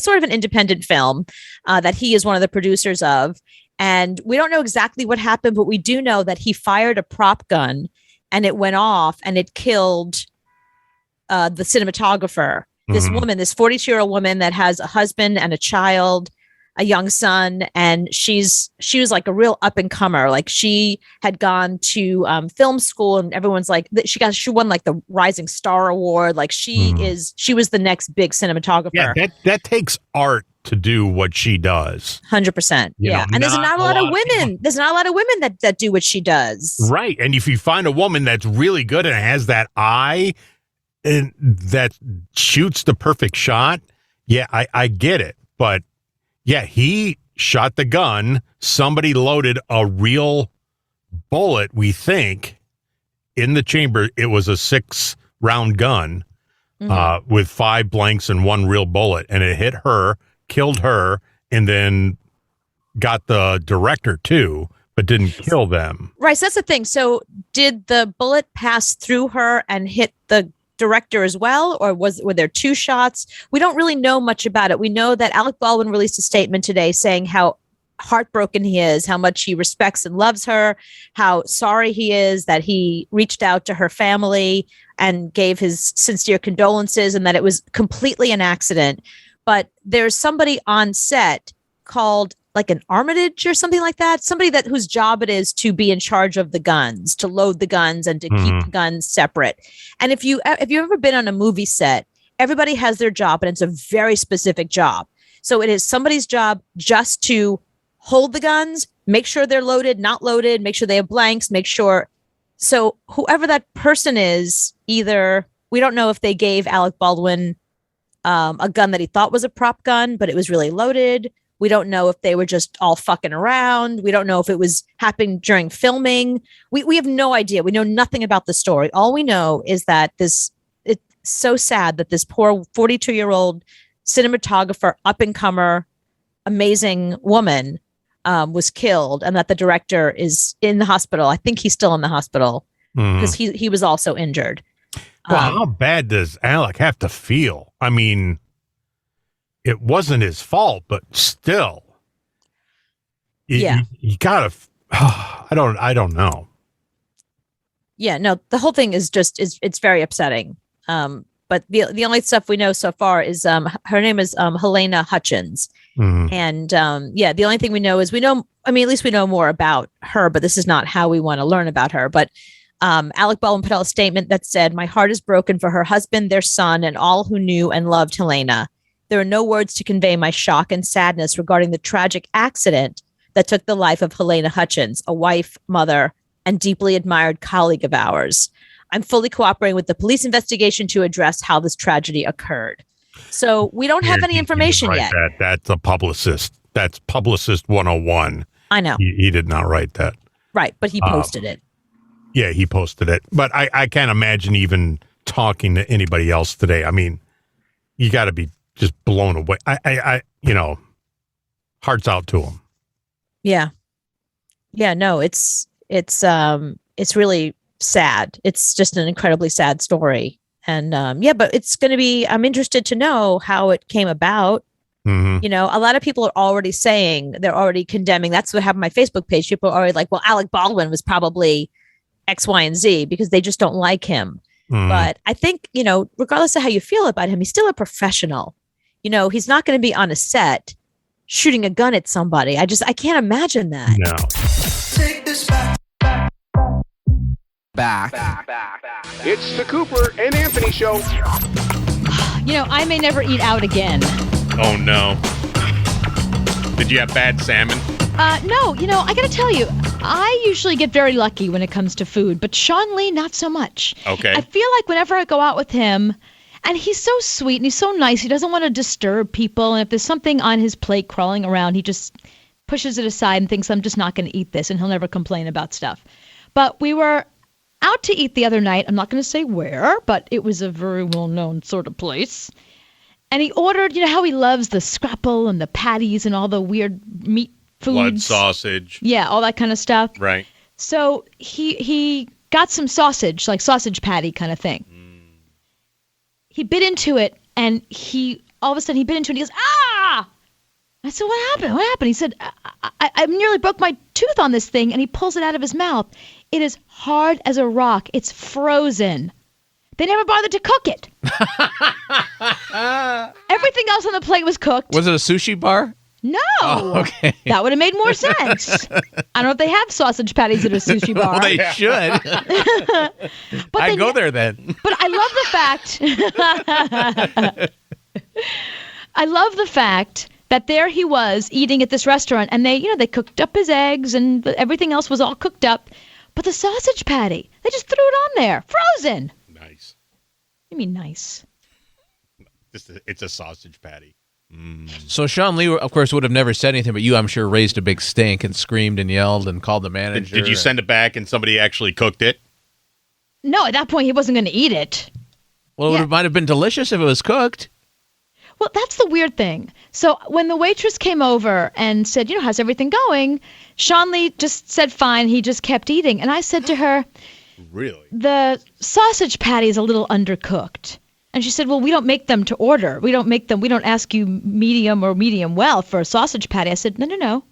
sort of an independent film that he is one of the producers of. And we don't know exactly what happened, but we do know that he fired a prop gun and it went off and it killed the cinematographer. This woman, this 42-year-old woman that has a husband and a child, a young son, and she was like a real up and comer. Like, she had gone to film school, and everyone's like, she won like the Rising Star Award. Like, she was the next big cinematographer.
Yeah, that takes art to do what she does.
100%. Yeah, and there's not a lot of women. There's not a lot of women that do what she does.
Right, and if you find a woman that's really good and has that eye and that shoots the perfect shot, yeah, I get it, but. Yeah, he shot the gun. Somebody loaded a real bullet, we think, in the chamber. It was a 6-round gun with 5 blanks and 1 real bullet. And it hit her, killed her, and then got the director too, but didn't kill them.
Right. So that's the thing. So did the bullet pass through her and hit the director as well, or were there 2 shots? We don't really know much about it. We know that Alec Baldwin released a statement today saying how heartbroken he is, how much he respects and loves her, how sorry he is that he reached out to her family and gave his sincere condolences, and that it was completely an accident. But there's somebody on set called like an Armitage or something like that, somebody whose job it is to be in charge of the guns, to load the guns and to keep the guns separate. And if you've ever been on a movie set, everybody has their job, and it's a very specific job. So it is somebody's job just to hold the guns, make sure they're loaded, not loaded, make sure they have blanks, make sure. So whoever that person is, either we don't know if they gave Alec Baldwin a gun that he thought was a prop gun, but it was really loaded. We don't know if they were just all fucking around. We don't know if it was happening during filming. We have no idea. We know nothing about the story. All we know is that it's so sad that this poor 42-year-old cinematographer, up-and-comer, amazing woman was killed, and that the director is in the hospital. I think he's still in the hospital because he was also injured.
Well, how bad does Alec have to feel? I mean, it wasn't his fault, but still, you gotta. I don't know.
Yeah, no, the whole thing is just it's very upsetting. But the only stuff we know so far is her name is Helena Hutchins, and the only thing we know is at least we know more about her, but this is not how we want to learn about her. But Alec Baldwin put out a statement that said, "My heart is broken for her husband, their son, and all who knew and loved Helena. There are no words to convey my shock and sadness regarding the tragic accident that took the life of Helena Hutchins, a wife, mother, and deeply admired colleague of ours. I'm fully cooperating with the police investigation to address how this tragedy occurred." So we don't have any information yet.
That's a publicist. That's publicist 101.
I know.
He did not write that.
Right, but he posted it.
Yeah, he posted it. But I can't imagine even talking to anybody else today. I mean, you got to be just blown away. I hearts out to him.
Yeah. Yeah, no, it's really sad. It's just an incredibly sad story. And but it's going to be, I'm interested to know how it came about. You know, a lot of people are already saying, they're already condemning. That's what happened on my Facebook page. People are already like, well, Alec Baldwin was probably X, Y, and Z because they just don't like him. But I think, regardless of how you feel about him, he's still a professional. He's not going to be on a set shooting a gun at somebody. I can't imagine that.
No.
Take this back.
It's the Cooper and Anthony Show.
I may never eat out again.
Oh, no. Did you have bad salmon?
No, I gotta tell you, I usually get very lucky when it comes to food, but Sean Lee, not so much.
Okay.
I feel like whenever I go out with him, and he's so sweet and he's so nice, he doesn't want to disturb people, and if there's something on his plate crawling around, he just pushes it aside and thinks, I'm just not going to eat this, and he'll never complain about stuff. But we were out to eat the other night. I'm not going to say where, but it was a very well-known sort of place. And he ordered, how he loves the scrapple and the patties and all the weird meat foods.
Blood sausage.
Yeah, all that kind of stuff.
Right.
So he got some sausage, like sausage patty kind of thing. He bit into it, and all of a sudden he bit into it and he goes, ah! I said, what happened? What happened? He said, I nearly broke my tooth on this thing, and he pulls it out of his mouth. It is hard as a rock. It's frozen. They never bothered to cook it. Everything else on the plate was cooked.
Was it a sushi bar?
No.
Oh, okay.
That would have made more sense. I don't know if they have sausage patties at a sushi bar.
Well, they should.
But
I'd go there then.
But I love the fact that there he was eating at this restaurant, and they cooked up his eggs and everything else was all cooked up. But the sausage patty, they just threw it on there, frozen.
Nice.
You mean nice?
It's a sausage patty.
So Sean Lee, of course, would have never said anything, but you, I'm sure, raised a big stink and screamed and yelled and called the manager.
Did you send it back and somebody actually cooked it?
No, at that point he wasn't going to eat it.
Well, it might have been delicious if it was cooked.
Well, that's the weird thing. So when the waitress came over and said, how's everything going? Sean Lee just said fine. He just kept eating. And I said to her,
really?
The sausage patty is a little undercooked. And she said, well, we don't make them to order. We don't ask you medium or medium well for a sausage patty. I said, no.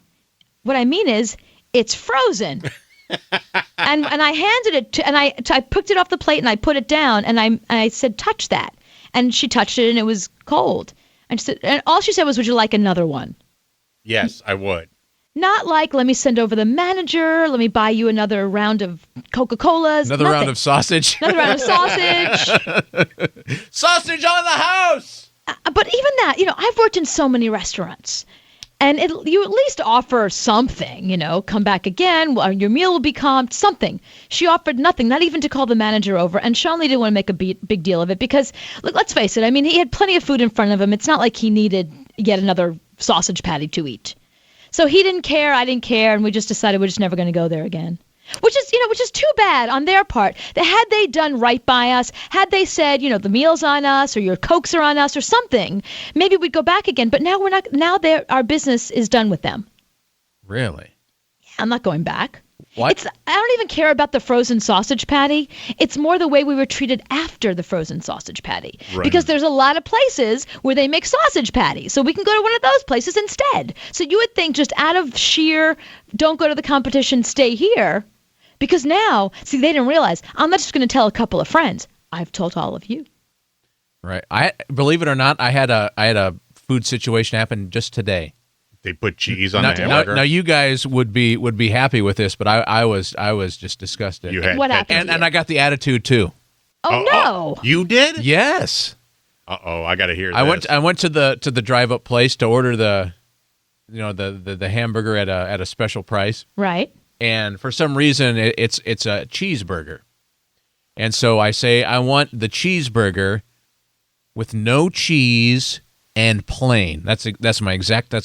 What I mean is it's frozen. and I handed it to, and I picked it off the plate and I put it down and I said, touch that. And she touched it and it was cold. And all she said was, would you like another one?
Yes, I would.
Not like, let me send over the manager, let me buy you another round of Coca-Colas.
Another round of sausage.
Another round of sausage.
Sausage on the house!
But even that, I've worked in so many restaurants. And you at least offer something, come back again, your meal will be comped, something. She offered nothing, not even to call the manager over. And Sean Lee didn't want to make a big deal of it because, look, let's face it, I mean, he had plenty of food in front of him. It's not like he needed yet another sausage patty to eat. So he didn't care, I didn't care, and we just decided we're just never going to go there again. Which is too bad on their part. That had they done right by us, had they said, the meal's on us or your Cokes are on us or something, maybe we'd go back again. But now we're not. Now our business is done with them.
Really?
Yeah, I'm not going back.
What?
I don't even care about the frozen sausage patty. It's more the way we were treated after the frozen sausage patty.
Right.
Because there's a lot of places where they make sausage patties. So we can go to one of those places instead. So you would think just out of sheer don't go to the competition, stay here. Because now, see, they didn't realize, I'm not just going to tell a couple of friends. I've told all of you.
Right. Believe it or not, I had a food situation happen just today.
They put cheese on the hamburger.
Now you guys would be happy with this, but I was just disgusted.
What happened?
And I got the attitude too.
Oh no!
You did?
Yes.
I got to hear this.
I went to the drive-up place to order the hamburger at a special price.
Right.
And for some reason, it's a cheeseburger. And so I say, I want the cheeseburger with no cheese and plain. That's an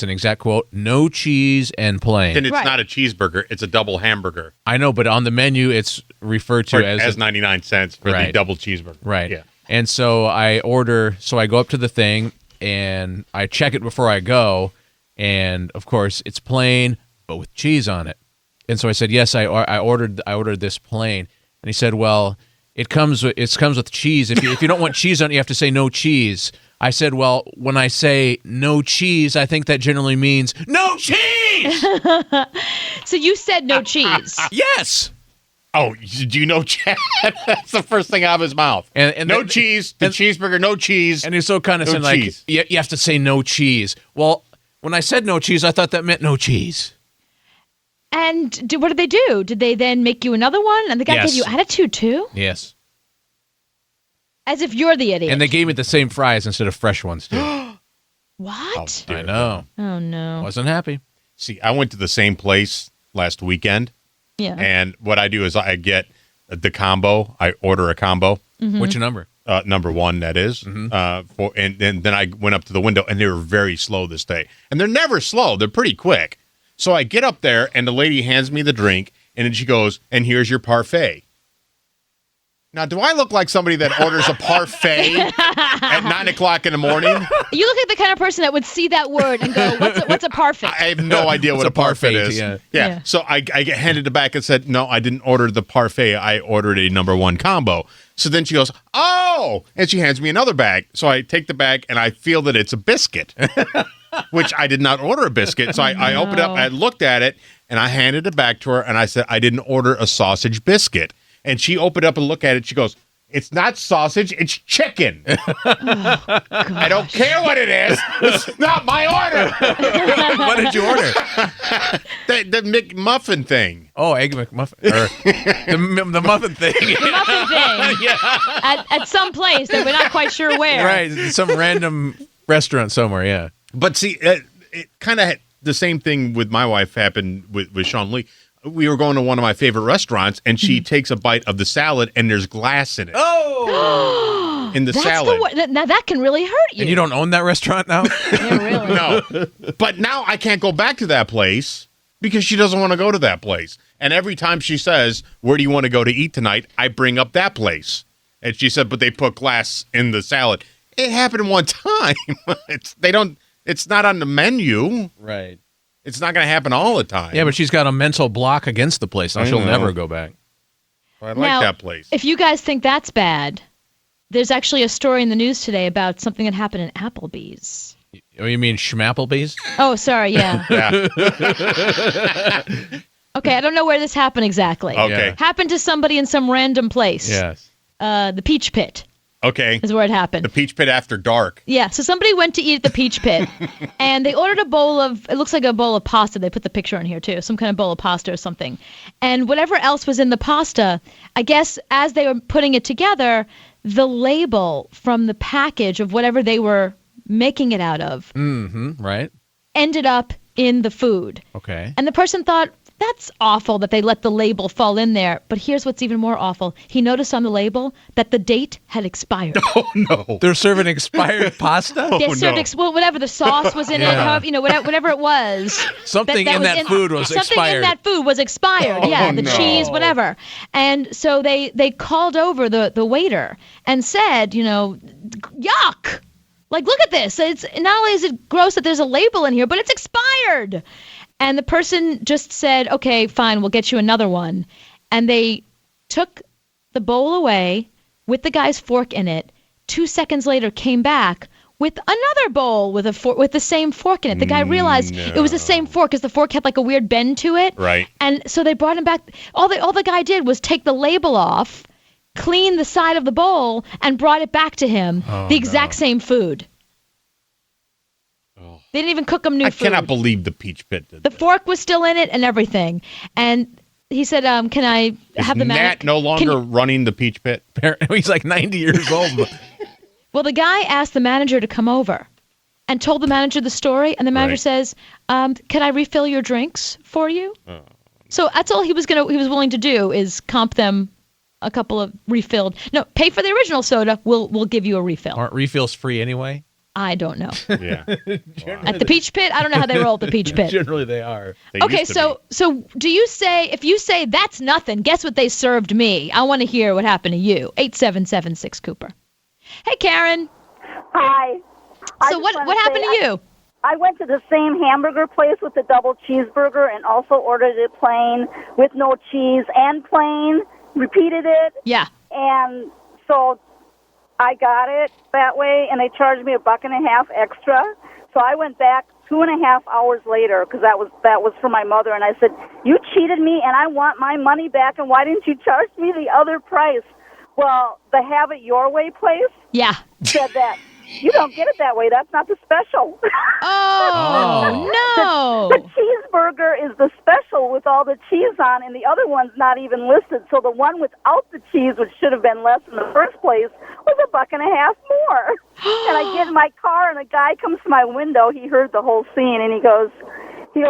exact quote. No cheese and plain.
Then it's not a cheeseburger. It's a double hamburger.
I know, but on the menu, it's referred to as
99 cents for the double cheeseburger.
Right.
Yeah.
And so I go up to the thing, and I check it before I go. And, of course, it's plain, but with cheese on it. And so I said, yes, I ordered this plain. And he said, well, it comes with cheese. If you don't want cheese on it, you have to say no cheese. I said, well, when I say no cheese, I think that generally means no cheese.
So you said no cheese.
Yes.
Oh, do you know Chad? That's the first thing out of his mouth. And no cheese, the cheeseburger, no cheese.
And he's so condescending, like, you have to say no cheese. Well, when I said no cheese, I thought that meant no cheese.
And what did they do? Did they then make you another one? And the guy gave you attitude too?
Yes.
As if you're the idiot.
And they gave me the same fries instead of fresh ones too.
What?
I know.
Oh no.
Wasn't happy.
See, I went to the same place last weekend.
Yeah.
And what I do is I get the combo. I order a combo.
Mm-hmm.
Which number?
Number one, that is.
Mm-hmm.
And then I went up to the window, and they were very slow this day. And they're never slow. They're pretty quick. So I get up there, and the lady hands me the drink, and then she goes, and here's your parfait. Now, do I look like somebody that orders a parfait at 9 o'clock in the morning?
You look like the kind of person that would see that word and go, what's a parfait?
I have no idea what a parfait is.
Yeah.
So I get handed it back and said, no, I didn't order the parfait. I ordered a number one combo. So then she goes, oh, and she hands me another bag. So I take the bag, and I feel that it's a biscuit. Which I did not order a biscuit. So I opened it up, I looked at it, and I handed it back to her, and I said, I didn't order a sausage biscuit. And she opened up and looked at it. She goes, it's not sausage, it's chicken. I don't care what it is. It's not my order.
What did you order?
The McMuffin thing.
Oh, Egg McMuffin. Or the muffin thing.
The muffin thing.
Yeah.
At some place that we're not quite sure where.
Right. Some random restaurant somewhere, yeah.
But see, it kind of the same thing with my wife happened with Sean Lee. We were going to one of my favorite restaurants, and she takes a bite of the salad, and there's glass in it.
Oh!
In the salad.
Now that can really hurt you.
And you don't own that restaurant now?
Yeah, really.
No. But now I can't go back to that place because she doesn't want to go to that place. And every time she says, where do you want to go to eat tonight? I bring up that place. And she said, but they put glass in the salad. It happened one time. It's not on the menu.
Right.
It's not going to happen all the time.
Yeah, but she's got a mental block against the place. Now she'll never go back.
I like that place.
If you guys think that's bad, there's actually a story in the news today about something that happened in Applebee's.
Oh, you mean Schmapplebee's?
Oh, sorry, yeah. Okay, I don't know where this happened exactly.
Okay.
Happened to somebody in some random place.
Yes.
The Peach Pit.
Okay.
Is where it happened.
The Peach Pit after dark.
Yeah, so somebody went to eat at the Peach Pit, and they ordered a bowl of, it looks like a bowl of pasta. They put the picture on here, too, some kind of bowl of pasta or something. And whatever else was in the pasta, I guess as they were putting it together, the label from the package of whatever they were making it out of
right.
ended up in the food.
Okay.
And the person thought, that's awful that they let the label fall in there. But here's what's even more awful. He noticed on the label that the date had expired.
Oh, no.
They're serving expired pasta?
They served well, whatever the sauce was in it, however, whatever it was.
Something in that food was
something
expired.
in that food was expired. The cheese, whatever. And so they called over the waiter and said, yuck. Like, look at this. It's not only is it gross that there's a label in here, but it's expired. And the person just said, okay, fine, we'll get you another one. And they took the bowl away with the guy's fork in it. 2 seconds later, came back with another bowl with the same fork in it. The guy realized it was the same fork because the fork had like a weird bend to it.
Right.
And so they brought him back. All the guy did was take the label off, clean the side of the bowl, and brought it back to him. The exact same food. They didn't even cook him new food.
I cannot believe the Peach Pit did
The fork was still in it and everything. And he said, can I have the
Nat
manager?
no longer running the Peach Pit?
He's like 90 years old.
Well, the guy asked the manager to come over and told the manager the story. And the manager says, can I refill your drinks for you? So that's all he was willing to do is comp them a couple of refilled. No, pay for the original soda. We'll give you a refill.
Aren't refills free anyway?
I don't know.
Yeah.
At the Peach Pit, I don't know how they roll at the Peach Pit.
Generally, they are.
Okay, so do you say, if you say that's nothing, guess what they served me? I want to hear what happened to you. 8776 Cooper. Hey, Karen.
Hi.
So what happened to you?
I went to the same hamburger place with the double cheeseburger and also ordered it plain with no cheese and plain, repeated it.
Yeah.
And so I got it that way, and they charged me $1.50 extra. So I went back 2.5 hours later because that was for my mother, and I said, "You cheated me, and I want my money back. And why didn't you charge me the other price?" Well, the Have It Your Way place said that you don't get it that way. That's not the special.
No.
The cheeseburger is the special with all the cheese on, and the other one's not even listed. So the one without the cheese, which should have been less in the first place, was $1.50 more. And I get in my car, and a guy comes to my window. He heard the whole scene, and he goes, he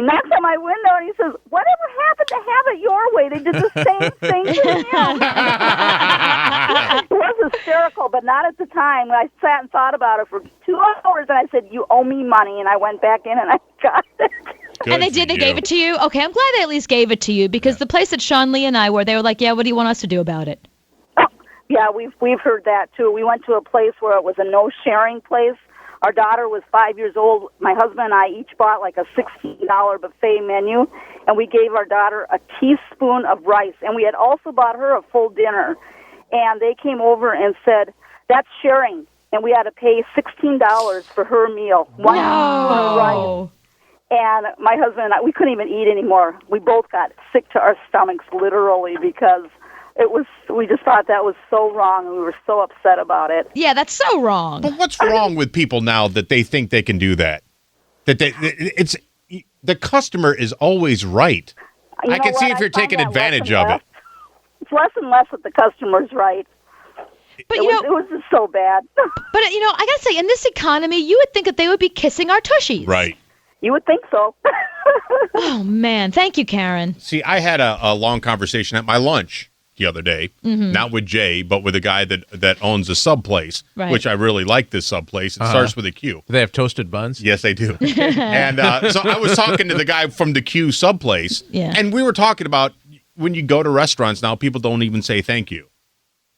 knocks on my window, and he says, "Whatever happened to Have It Your Way? They did the same thing to him." It was hysterical, but not at the time. I sat and thought about it for 2 hours, and I said, "You owe me money," and I went back in, and I got it.
And they gave it to you? Okay, I'm glad they at least gave it to you, because the place that Sean Lee and I were, they were like, yeah, what do you want us to do about it?
Oh, yeah, we've heard that, too. We went to a place where it was a no-sharing place. Our daughter was 5 years old. My husband and I each bought like a $16 buffet menu, and we gave our daughter a teaspoon of rice. And we had also bought her a full dinner. And they came over and said, "That's sharing." And we had to pay $16 for her meal. One teaspoon of rice. And my husband and I, we couldn't even eat anymore. We both got sick to our stomachs, literally, because we just thought that was so wrong, and we were so upset about it.
Yeah, that's so wrong.
But what's wrong with people now that they think they can do that? It's the customer is always right. I can see if you're taking advantage of it.
It's less and less that the customer's right.
But
it was just so bad.
But I gotta say, in this economy, you would think that they would be kissing our tushies.
Right.
You would think so.
Oh man, thank you, Karen.
See, I had a long conversation at my lunch the other day, not with Jay, but with a guy that owns a sub place, which I really like. This sub place. It starts with a Q.
Do they have toasted buns?
Yes, they do. And so I was talking to the guy from the Q sub place, and we were talking about when you go to restaurants now, people don't even say thank you.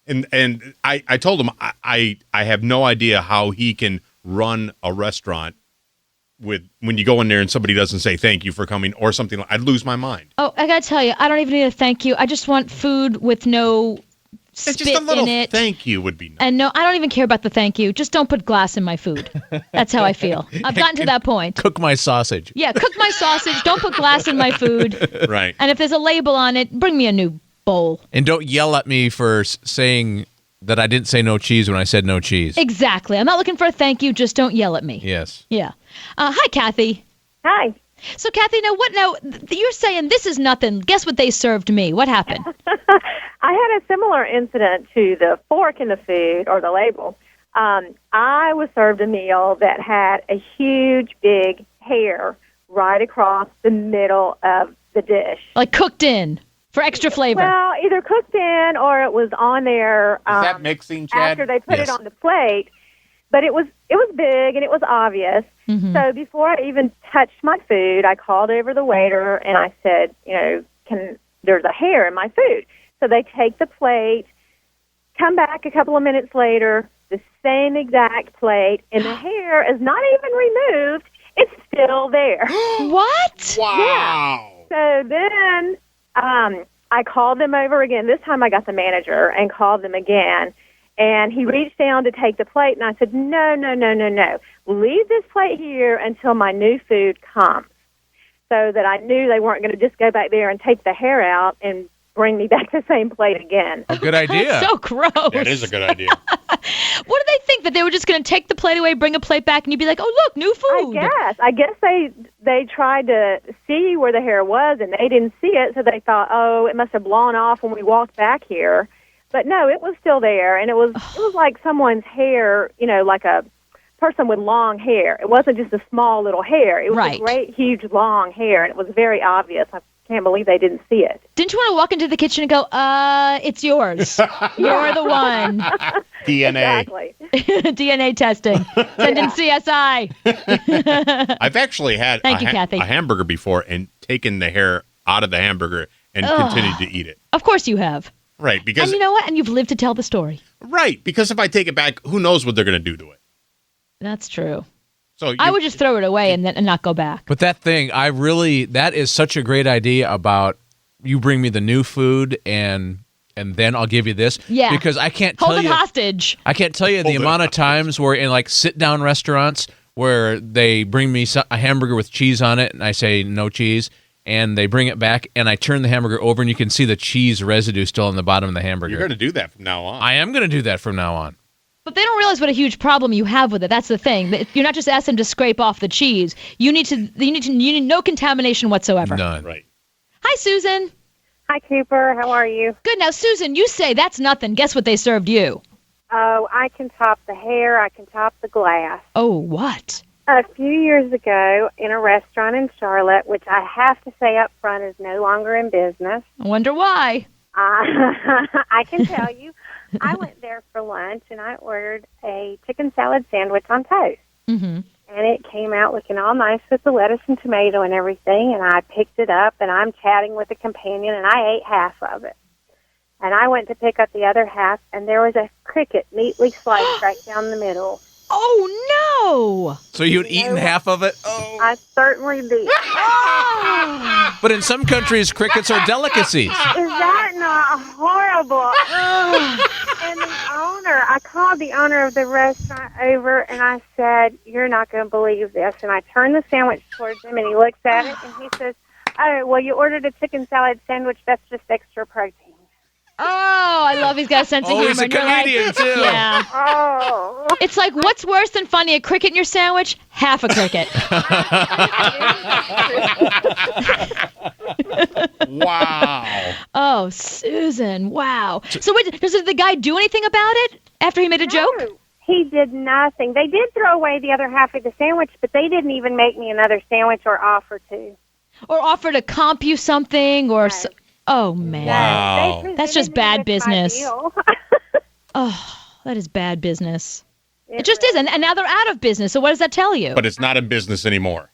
And I told him I have no idea how he can run a restaurant when you go in there and somebody doesn't say thank you for coming or something. I'd lose my mind.
Oh, I gotta tell you, I don't even need a thank you. I just want food with no spit
just a little
in it.
Thank you would be nice.
And no, I don't even care about the thank you. Just don't put glass in my food. That's how I feel. I've gotten to that point.
Cook my sausage.
Yeah, cook my sausage. Don't put glass in my food.
Right.
And if there's a label on it, bring me a new bowl.
And don't yell at me for saying that I didn't say no cheese when I said no cheese.
Exactly. I'm not looking for a thank you. Just don't yell at me.
Yes.
Yeah. Hi, Kathy.
Hi.
So, Kathy, now, you're saying this is nothing. Guess what they served me? What happened?
I had a similar incident to the fork in the food or the label. I was served a meal that had a huge, big hair right across the middle of the dish.
Like cooked in for extra flavor.
Well, either cooked in or it was on there
Is that mixing, Chad?
after they put
Yes.
it on the plate. But it was big and it was obvious.
Mhm.
So before I even touched my food, I called over the waiter and I said, there's a hair in my food. So they take the plate, come back a couple of minutes later, the same exact plate, and the hair is not even removed. It's still there.
What?
Wow.
So then I called them over again. This time I got the manager and called them again. And he reached down to take the plate, and I said, no. Leave this plate here until my new food comes. So that I knew they weren't going to just go back there and take the hair out and bring me back the same plate again.
A good idea.
That's so gross.
That is a good idea.
What do they think? That they were just going to take the plate away, bring a plate back, and you'd be like, oh, look, new food.
I guess they tried to see where the hair was, and they didn't see it, so they thought, oh, it must have blown off when we walked back here. But no, it was still there, and it was like someone's hair, like a person with long hair. It wasn't just a small little hair. It was
Right.
a great, huge, long hair, and it was very obvious. I can't believe they didn't see it.
Didn't you want to walk into the kitchen and go, it's yours. You're the one.
DNA.
Exactly.
DNA testing. Send in CSI.
I've actually had
Thank you, Kathy.
a hamburger before and taken the hair out of the hamburger and continued to eat it.
Of course you have.
Right, because
And you know what? And you've lived to tell the story.
because if I take it back, who knows what they're going to do to it?
That's true.
So
I would just throw it away and not go back.
But that thing, that is such a great idea about you bring me the new food and then I'll give you this.
Yeah.
Because I can't
Hold
tell
it
you.
hostage.
I can't tell you the amount of times where in like sit-down restaurants where they bring me a hamburger with cheese on it and I say no cheese and they bring it back and I turn the hamburger over and you can see the cheese residue still on the bottom of the hamburger.
You're going to do that from now on.
I am going to do that from now on.
But they don't realize what a huge problem you have with it. That's the thing. You're not just asking them to scrape off the cheese. You need no contamination whatsoever.
None.
Right.
Hi, Susan.
Hi, Cooper. How are you?
Good. Now, Susan, you say that's nothing. Guess what they served you?
Oh, I can top the hair. I can top the glass.
Oh, what?
A few years ago, in a restaurant in Charlotte, which I have to say up front is no longer in business.
I wonder why.
I can tell you. I went there for lunch, and I ordered a chicken salad sandwich on toast.
Mm-hmm.
And it came out looking all nice with the lettuce and tomato and everything, and I picked it up, and I'm chatting with the companion, and I ate half of it. And I went to pick up the other half, and there was a cricket neatly sliced right down the middle.
Oh, no.
So you'd eaten half of it?
Oh. I certainly did.
But in some countries, crickets are delicacies.
Is that not horrible? And the owner, I called the owner of the restaurant over, and I said, you're not going to believe this. And I turned the sandwich towards him, and he looks at it, and he says, oh, well, you ordered a chicken salad sandwich. That's just extra protein.
Oh, I love he's got a sense of humor.
He's a
And you're like,
comedian, too.
Yeah.
Oh.
It's like, what's worse than finding a cricket in your sandwich? Half a cricket.
Wow.
Oh, Susan, wow. So wait, does the guy do anything about it after he made a joke?
No, he did nothing. They did throw away the other half of the sandwich, but they didn't even make me another sandwich or offer to.
Or offer to comp you something? Or
No.
Oh, man.
Wow.
They
That's just
presented me
bad
with my
business.
deal.
Oh, that is bad business. It just is. And now they're out of business. So what does that tell you?
But it's not in business anymore.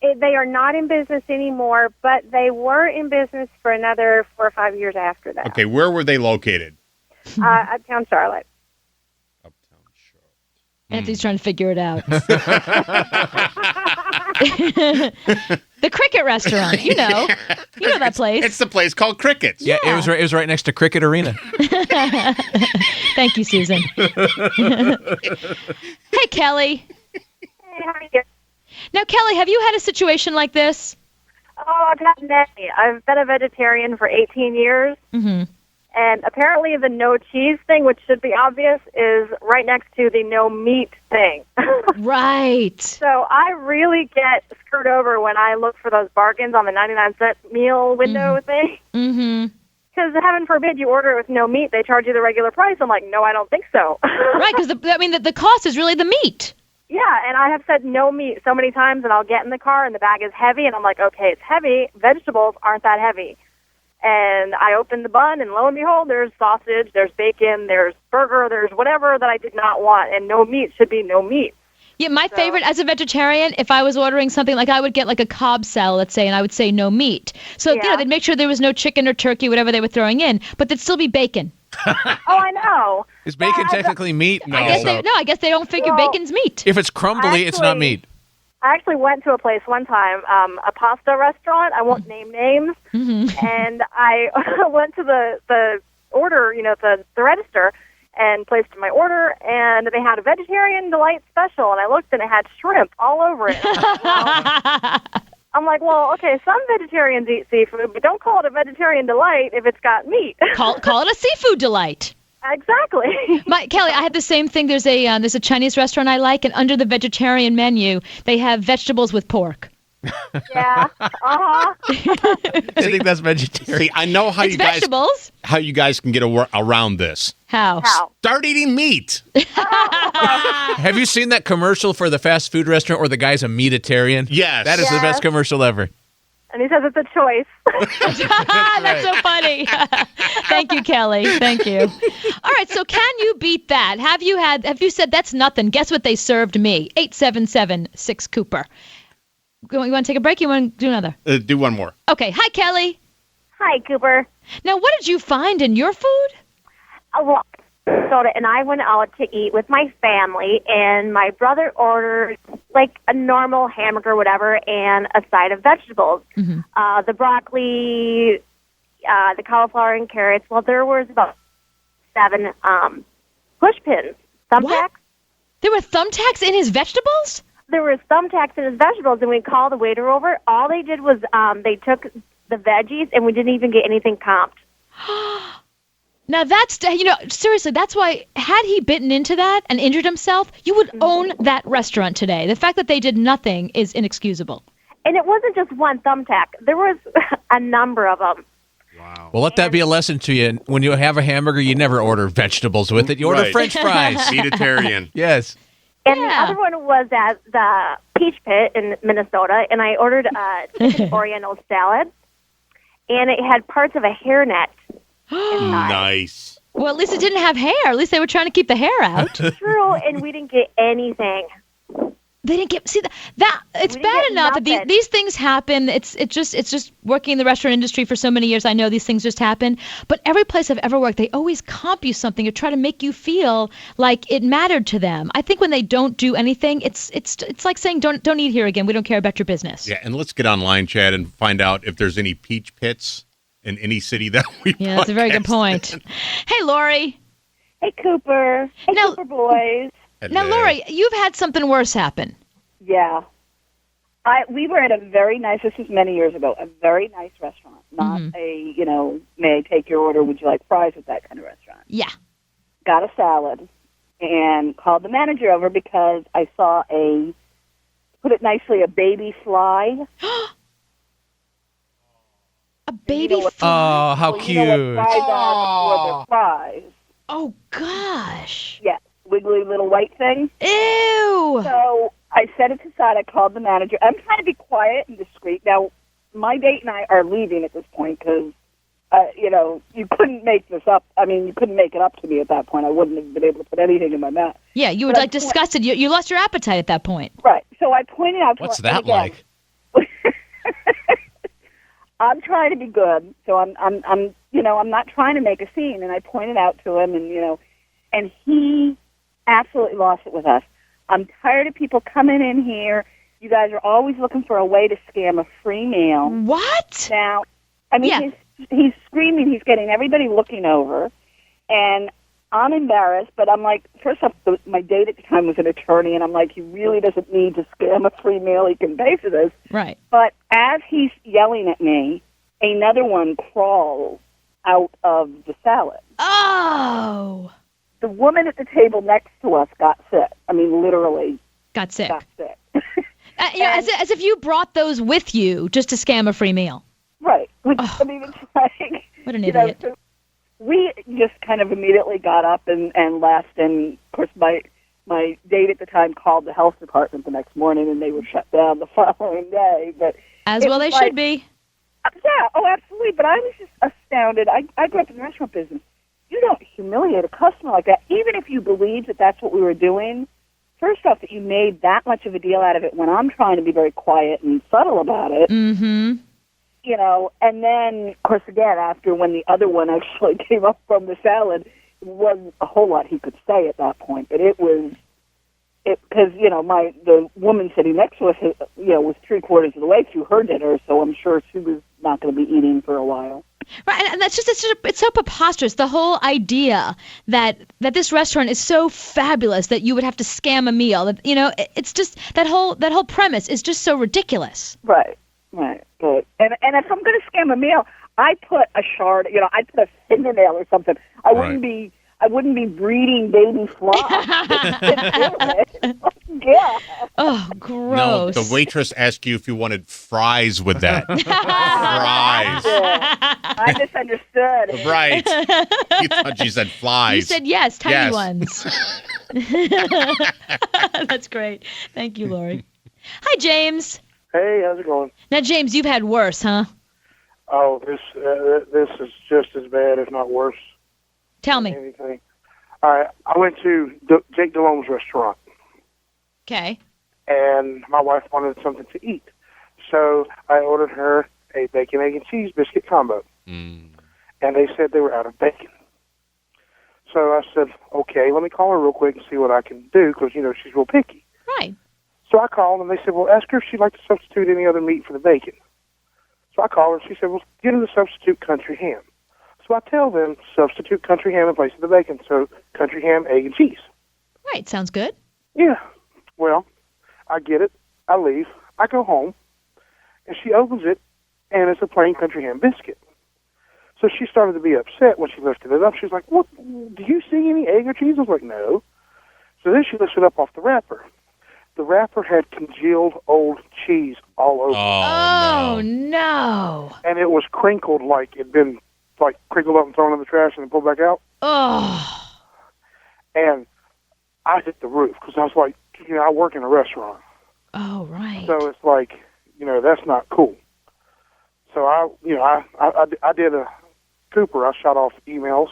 They are not in business anymore, but they were in business for another 4 or 5 years after that.
Okay, where were they located?
Uptown Charlotte.
Uptown Charlotte.
Anthony's trying to figure it out. The Cricket Restaurant, you know that place.
It's the place called Crickets.
Yeah, it was right next to Cricket Arena.
Thank you, Susan. Hey, Kelly.
Hey, how are you?
Now, Kelly, have you had a situation like this?
Oh, I've had many. I've been a vegetarian for 18 years,
Mm-hmm.
and apparently the no cheese thing, which should be obvious, is right next to the no meat thing.
Right.
So I really get screwed over when I look for those bargains on the 99-cent meal window thing.
Mm-hmm.
because heaven forbid you order it with no meat, they charge you the regular price. I'm like, no, I don't think so.
Right, because the cost is really the meat.
Yeah, and I have said no meat so many times, and I'll get in the car, and the bag is heavy, and I'm like, okay, it's heavy. Vegetables aren't that heavy. And I open the bun, and lo and behold, there's sausage, there's bacon, there's burger, there's whatever that I did not want, and no meat should be no meat.
Yeah, my favorite as a vegetarian, if I was ordering something like I would get like a Cobb salad, let's say, and I would say no meat. So, they'd make sure there was no chicken or turkey, whatever they were throwing in, but there'd still be bacon.
Oh, I know.
Is bacon technically meat? No.
I guess they don't figure bacon's meat.
If it's crumbly, it's not meat.
I actually went to a place one time, a pasta restaurant. I won't name names. And I went to the order, the register, and placed my order, and they had a vegetarian delight special, and I looked, and it had shrimp all over it. I'm like, well, okay, some vegetarians eat seafood, but don't call it a vegetarian delight if it's got meat.
Call it a seafood delight.
Exactly.
Kelly, I had the same thing. There's a Chinese restaurant I like, and under the vegetarian menu, they have vegetables with pork.
Yeah. Uh-huh.
I think that's vegetarian.
See, I know how
vegetables.
How you guys can get around this.
How?
Start eating meat.
Have you seen that commercial for the fast food restaurant where the guy's a meatitarian?
Yes.
That is the best commercial ever.
And he says it's a choice.
That's so funny. Thank you, Kelly. Thank you. All right, so can you beat that? Have you said that's nothing? Guess what they served me? 877-6-Cooper. You want to take a break? You want to do another?
Do one more.
Okay. Hi, Kelly.
Hi, Cooper.
Now, what did you find in your food?
Well, soda, and I went out to eat with my family, and my brother ordered like a normal hamburger, whatever, and a side of vegetables. The broccoli, the cauliflower, and carrots. Well, there was about 7 push pins, thumbtacks.
What? There were thumbtacks in his vegetables?
There were thumbtacks in his vegetables, and we called the waiter over. All they did was they took the veggies, and we didn't even get anything comped.
Now that's, seriously, that's why, had he bitten into that and injured himself, you would own that restaurant today. The fact that they did nothing is inexcusable.
And it wasn't just one thumbtack. There was a number of them.
Wow.
Well, let that be a lesson to you. When you have a hamburger, you never order vegetables with it. You order French fries.
Vegetarian.
Yes.
And the other one was at the Peach Pit in Minnesota, and I ordered a chicken Oriental salad, and it had parts of a hairnet inside.
Nice.
Well, at least it didn't have hair. At least they were trying to keep the hair out.
True, and we didn't get anything.
They didn't get that. It's bad enough that these things happen. It's just working in the restaurant industry for so many years. I know these things just happen. But every place I've ever worked, they always comp you something or try to make you feel like it mattered to them. I think when they don't do anything, it's like saying don't eat here again. We don't care about your business.
Yeah, and let's get online, Chad, and find out if there's any peach pits in any city that we.
Yeah, that's a very good point. Hey, Lori.
Hey, Cooper. Hey, Cooper boys.
Now, Lori, you've had something worse happen.
Yeah. We were at a very nice, this was many years ago, a very nice restaurant. Not a, may I take your order, would you like fries with that kind of restaurant.
Yeah.
Got a salad and called the manager over because I saw put it nicely, a baby fly.
A baby fly?
Oh, how cute.
Fries are for their fries.
Oh, gosh.
Yeah. Wiggly little white thing.
Ew.
So I set it aside. I called the manager. I'm trying to be quiet and discreet. Now, my date and I are leaving at this point because, you couldn't make this up. I mean, you couldn't make it up to me at that point. I wouldn't have been able to put anything in my mouth.
Yeah, you were disgusted. You lost your appetite at that point.
Right. So I pointed out to
What's
her,
that like?
I'm trying to be good. So I'm not trying to make a scene. And I pointed out to him, and he absolutely lost it with us. I'm tired of people coming in here. You guys are always looking for a way to scam a free meal.
What?
Now, I mean, he's screaming. He's getting everybody looking over. And I'm embarrassed, but I'm like, first off, my date at the time was an attorney, and I'm like, he really doesn't need to scam a free meal. He can pay for this.
Right.
But as he's yelling at me, another one crawls out of the salad.
Oh.
The woman at the table next to us got sick. I mean, literally.
Got sick.
As
if you brought those with you just to scam a free meal.
Right. Which, I mean, it's like,
What an
You know,
idiot.
so we just kind of immediately got up and left. And, of course, my date at the time called the health department the next morning, and they were shut down the following day. But
As well they should be.
Yeah, oh, absolutely. But I was just astounded. I grew up in the restaurant business. You don't humiliate a customer like that, even if you believe that that's what we were doing. First off, that you made that much of a deal out of it when I'm trying to be very quiet and subtle about it.
Mm-hmm.
You know, and then, of course, again, after when the other one actually came up from the salad, there wasn't a whole lot he could say at that point. But it was, because, you know, the woman sitting next to us, you know, was 3/4 of the way through her dinner, so I'm sure she was not going to be eating for a while.
Right, and that's it's so preposterous. The whole idea that this restaurant is so fabulous that you would have to scam a meal. That, you know, it's just that whole premise is just so ridiculous.
Right. Good. And if I'm going to scam a meal, I put a shard. You know, I put a fingernail or something. I wouldn't be breeding baby flies. Yeah.
Oh,
No,
gross.
the waitress asked you if you wanted fries with that. Fries.
I misunderstood.
Right. You thought she said flies.
You said yes, tiny
Yes.
ones. That's great. Thank you, Lori. Hi, James.
Hey, how's it going?
Now, James, you've had worse, huh?
Oh, this is just as bad, if not worse.
Tell me.
Anything. All right, I went to Jake Delhome's restaurant,
Okay.
and my wife wanted something to eat. So I ordered her a bacon, egg, and cheese biscuit combo. And they said they were out of bacon. So I said, okay, let me call her real quick and see what I can do, because, you know, she's real picky.
Right.
So I called, and they said, well, ask her if she'd like to substitute any other meat for the bacon. So I called her, and she said, well, get her the substitute country ham. So I tell them, substitute country ham in place of the bacon. So country ham, egg, and cheese.
Right. Sounds good.
Yeah. Well, I get it. I leave. I go home, and she opens it, and it's a plain country ham biscuit. So she started to be upset when she lifted it up. She's like, what, do you see any egg or cheese? I was like, no. So then she lifted it up off the wrapper. The wrapper had congealed old cheese all over it.
Oh, no.
And it was crinkled like it'd been like crinkled up and thrown in the trash and then pulled back out.
Oh.
And I hit the roof because I was like, you know, I work in a restaurant.
Oh, right.
So it's like, you know, that's not cool. So I did a Cooper. I shot off emails.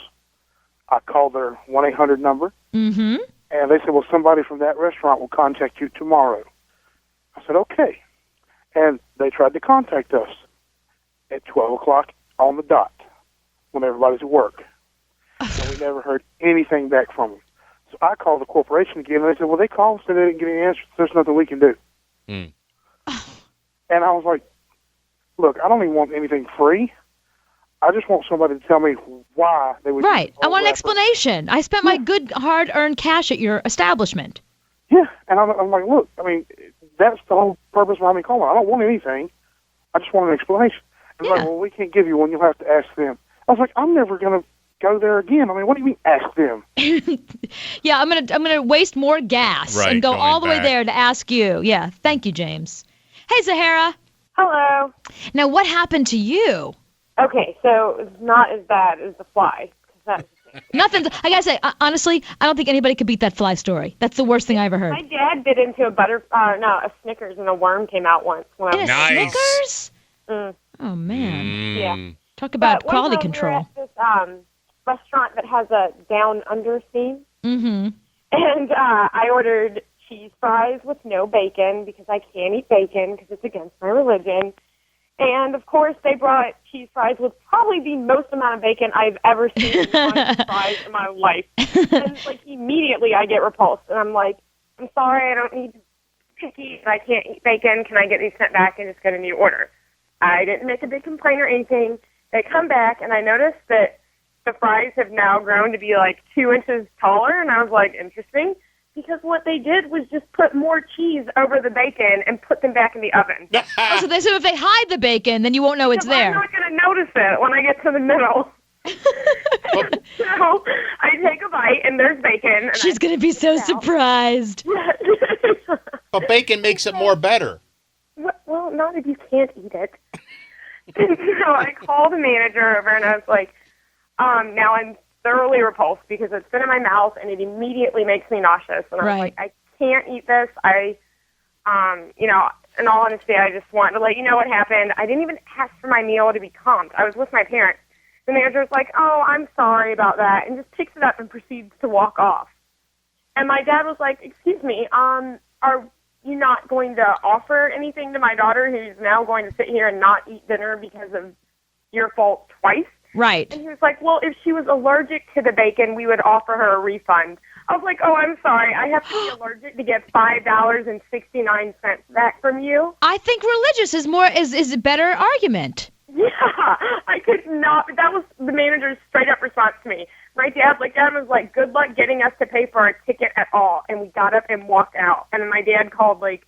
I called their 1-800 number.
Mm-hmm.
And they said, well, somebody from that restaurant will contact you tomorrow. I said, okay. And they tried to contact us at 12 o'clock on the dot when everybody's at work. And we never heard anything back from them. So I called the corporation again, and they said, well, they called and said they didn't get any answers. There's nothing we can do. And I was like, look, I don't even want anything free. I just want somebody to tell me why they would.
Right. I want an explanation. I spent my good, hard-earned cash at your establishment.
Yeah, and I'm like, look, I mean, that's the whole purpose behind me calling. I don't want anything. I just want an explanation. And they're like, well, we can't give you one. You'll have to ask them. I was like, I'm never going to go there again. I mean, what do you mean ask them?
Yeah, I'm gonna waste more gas and go all the way there to ask you. Yeah, thank you, James. Hey, Zahara.
Hello.
Now, what happened to you?
Okay, so it's not as bad as the fly.
Nothing. I gotta say, honestly, I don't think anybody could beat that fly story. That's the worst thing I ever heard.
My dad bit into a Snickers, and a worm came out once. When I was
Snickers?
Mm.
Oh man.
Yeah.
Talk about
But one
quality
time
control.
We were at this restaurant that has a down under theme,
Mm-hmm.
and I ordered cheese fries with no bacon because I can't eat bacon because it's against my religion. And, of course, they brought cheese fries with probably the most amount of bacon I've ever seen in fries in my life. And it's like immediately I get repulsed. And I'm like, I'm sorry, I don't need picky. I can't eat bacon. Can I get these sent back and just get a new order? I didn't make a big complaint or anything. They come back, and I noticed that the fries have now grown to be like 2 inches taller. And I was like, interesting. Because what they did was just put more cheese over the bacon and put them back in the oven.
Oh, so if they hide the bacon, then you won't know it's there.
I'm not going to notice it when I get to the middle. So I take a bite, and there's bacon. And
She's going to be so surprised.
But bacon makes it more better.
Well, not if you can't eat it. And so I called the manager over, and I was like, now I'm thoroughly repulsed because it's been in my mouth, and it immediately makes me nauseous. And I was like, I can't eat this. In all honesty, I just wanted to let you know what happened. I didn't even ask for my meal to be comped. I was with my parents. The manager was like, oh, I'm sorry about that, and just picks it up and proceeds to walk off. And my dad was like, excuse me, are you not going to offer anything to my daughter who's now going to sit here and not eat dinner because of your fault twice?
Right.
And he was like, well, if she was allergic to the bacon, we would offer her a refund. I was like, oh, I'm sorry. I have to be allergic to get $5.69 back from you.
I think religious is a better argument.
Yeah, I could not. That was the manager's straight up response to me. My dad was like, good luck getting us to pay for our ticket at all. And we got up and walked out. And my dad called, the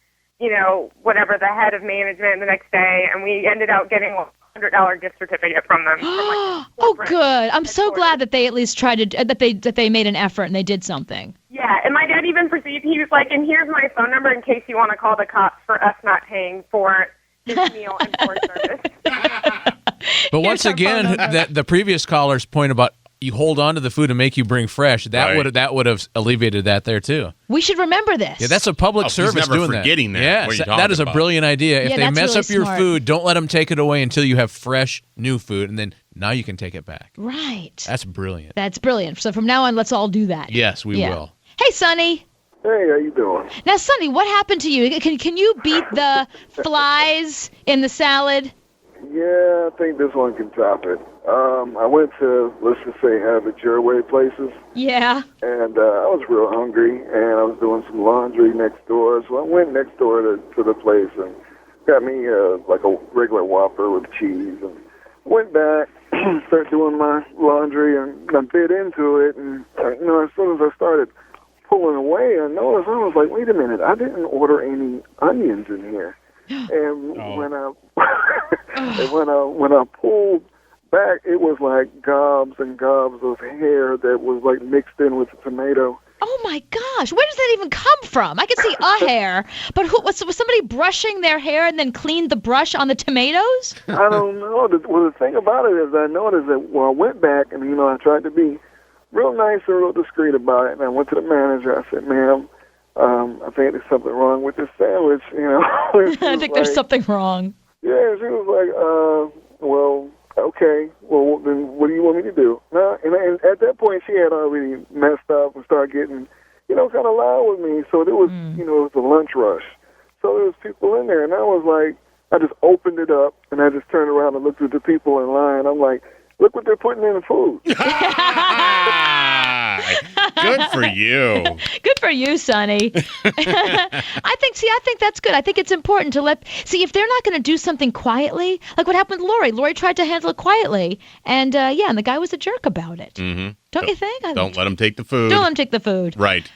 head of management the next day. And we ended up getting a $100 gift certificate from them.
Oh, good. I'm so glad that they at least tried to, that they made an effort and they did something.
Yeah, and my dad even proceeded, he was like, and here's my phone number in case you want to call the cops for us not paying for this meal and for service.
But once again, the previous caller's point about you hold on to the food and make you bring fresh, that would have alleviated that there too.
We should remember this.
Yeah, that's a public service
never
doing that.
forgetting that.
Yeah,
What are you
that is a
talking
brilliant idea. If
Yeah,
they
that's
mess
really
up your
smart.
food, don't let them take it away until you have fresh new food, and then now you can take it back.
Right.
That's brilliant.
That's brilliant. So from now on, let's all do that.
Yes, we will.
Hey, Sonny.
Hey, how you doing?
Now, Sonny, what happened to you? Can you beat the flies in the salad?
Yeah, I think this one can top it. I went to, let's just say, have it your way places,
Yeah.
and I was real hungry, and I was doing some laundry next door, so I went next door to the place and got me like a regular Whopper with cheese, and went back, started doing my laundry, and I bit into it, and as soon as I started pulling away, I noticed, I was like, wait a minute, I didn't order any onions in here. And when I pulled back, it was like gobs and gobs of hair that was like mixed in with the tomato.
Oh my gosh, where does that even come from? I can see a hair, but was somebody brushing their hair and then cleaned the brush on the tomatoes?
I don't know. The thing about it is I noticed that when I went back and, I tried to be real nice and real discreet about it, and I went to the manager. I said, ma'am, I think there's something wrong with this sandwich,
I think there's something wrong.
Yeah, she was like, well, okay, well, then what do you want me to do? And at that point, she had already messed up and started getting, kind of loud with me. So there was, it was a lunch rush. So there was people in there, and I was like, I just opened it up, and I just turned around and looked at the people in line. I'm like, look what they're putting in the food.
Good for you.
Good for you, Sonny. I think that's good. I think it's important to if they're not going to do something quietly, like what happened with Lori. Lori tried to handle it quietly, and and the guy was a jerk about it.
Mm-hmm.
Don't you think?
Don't let him take the food.
Don't let him take the food.
Right.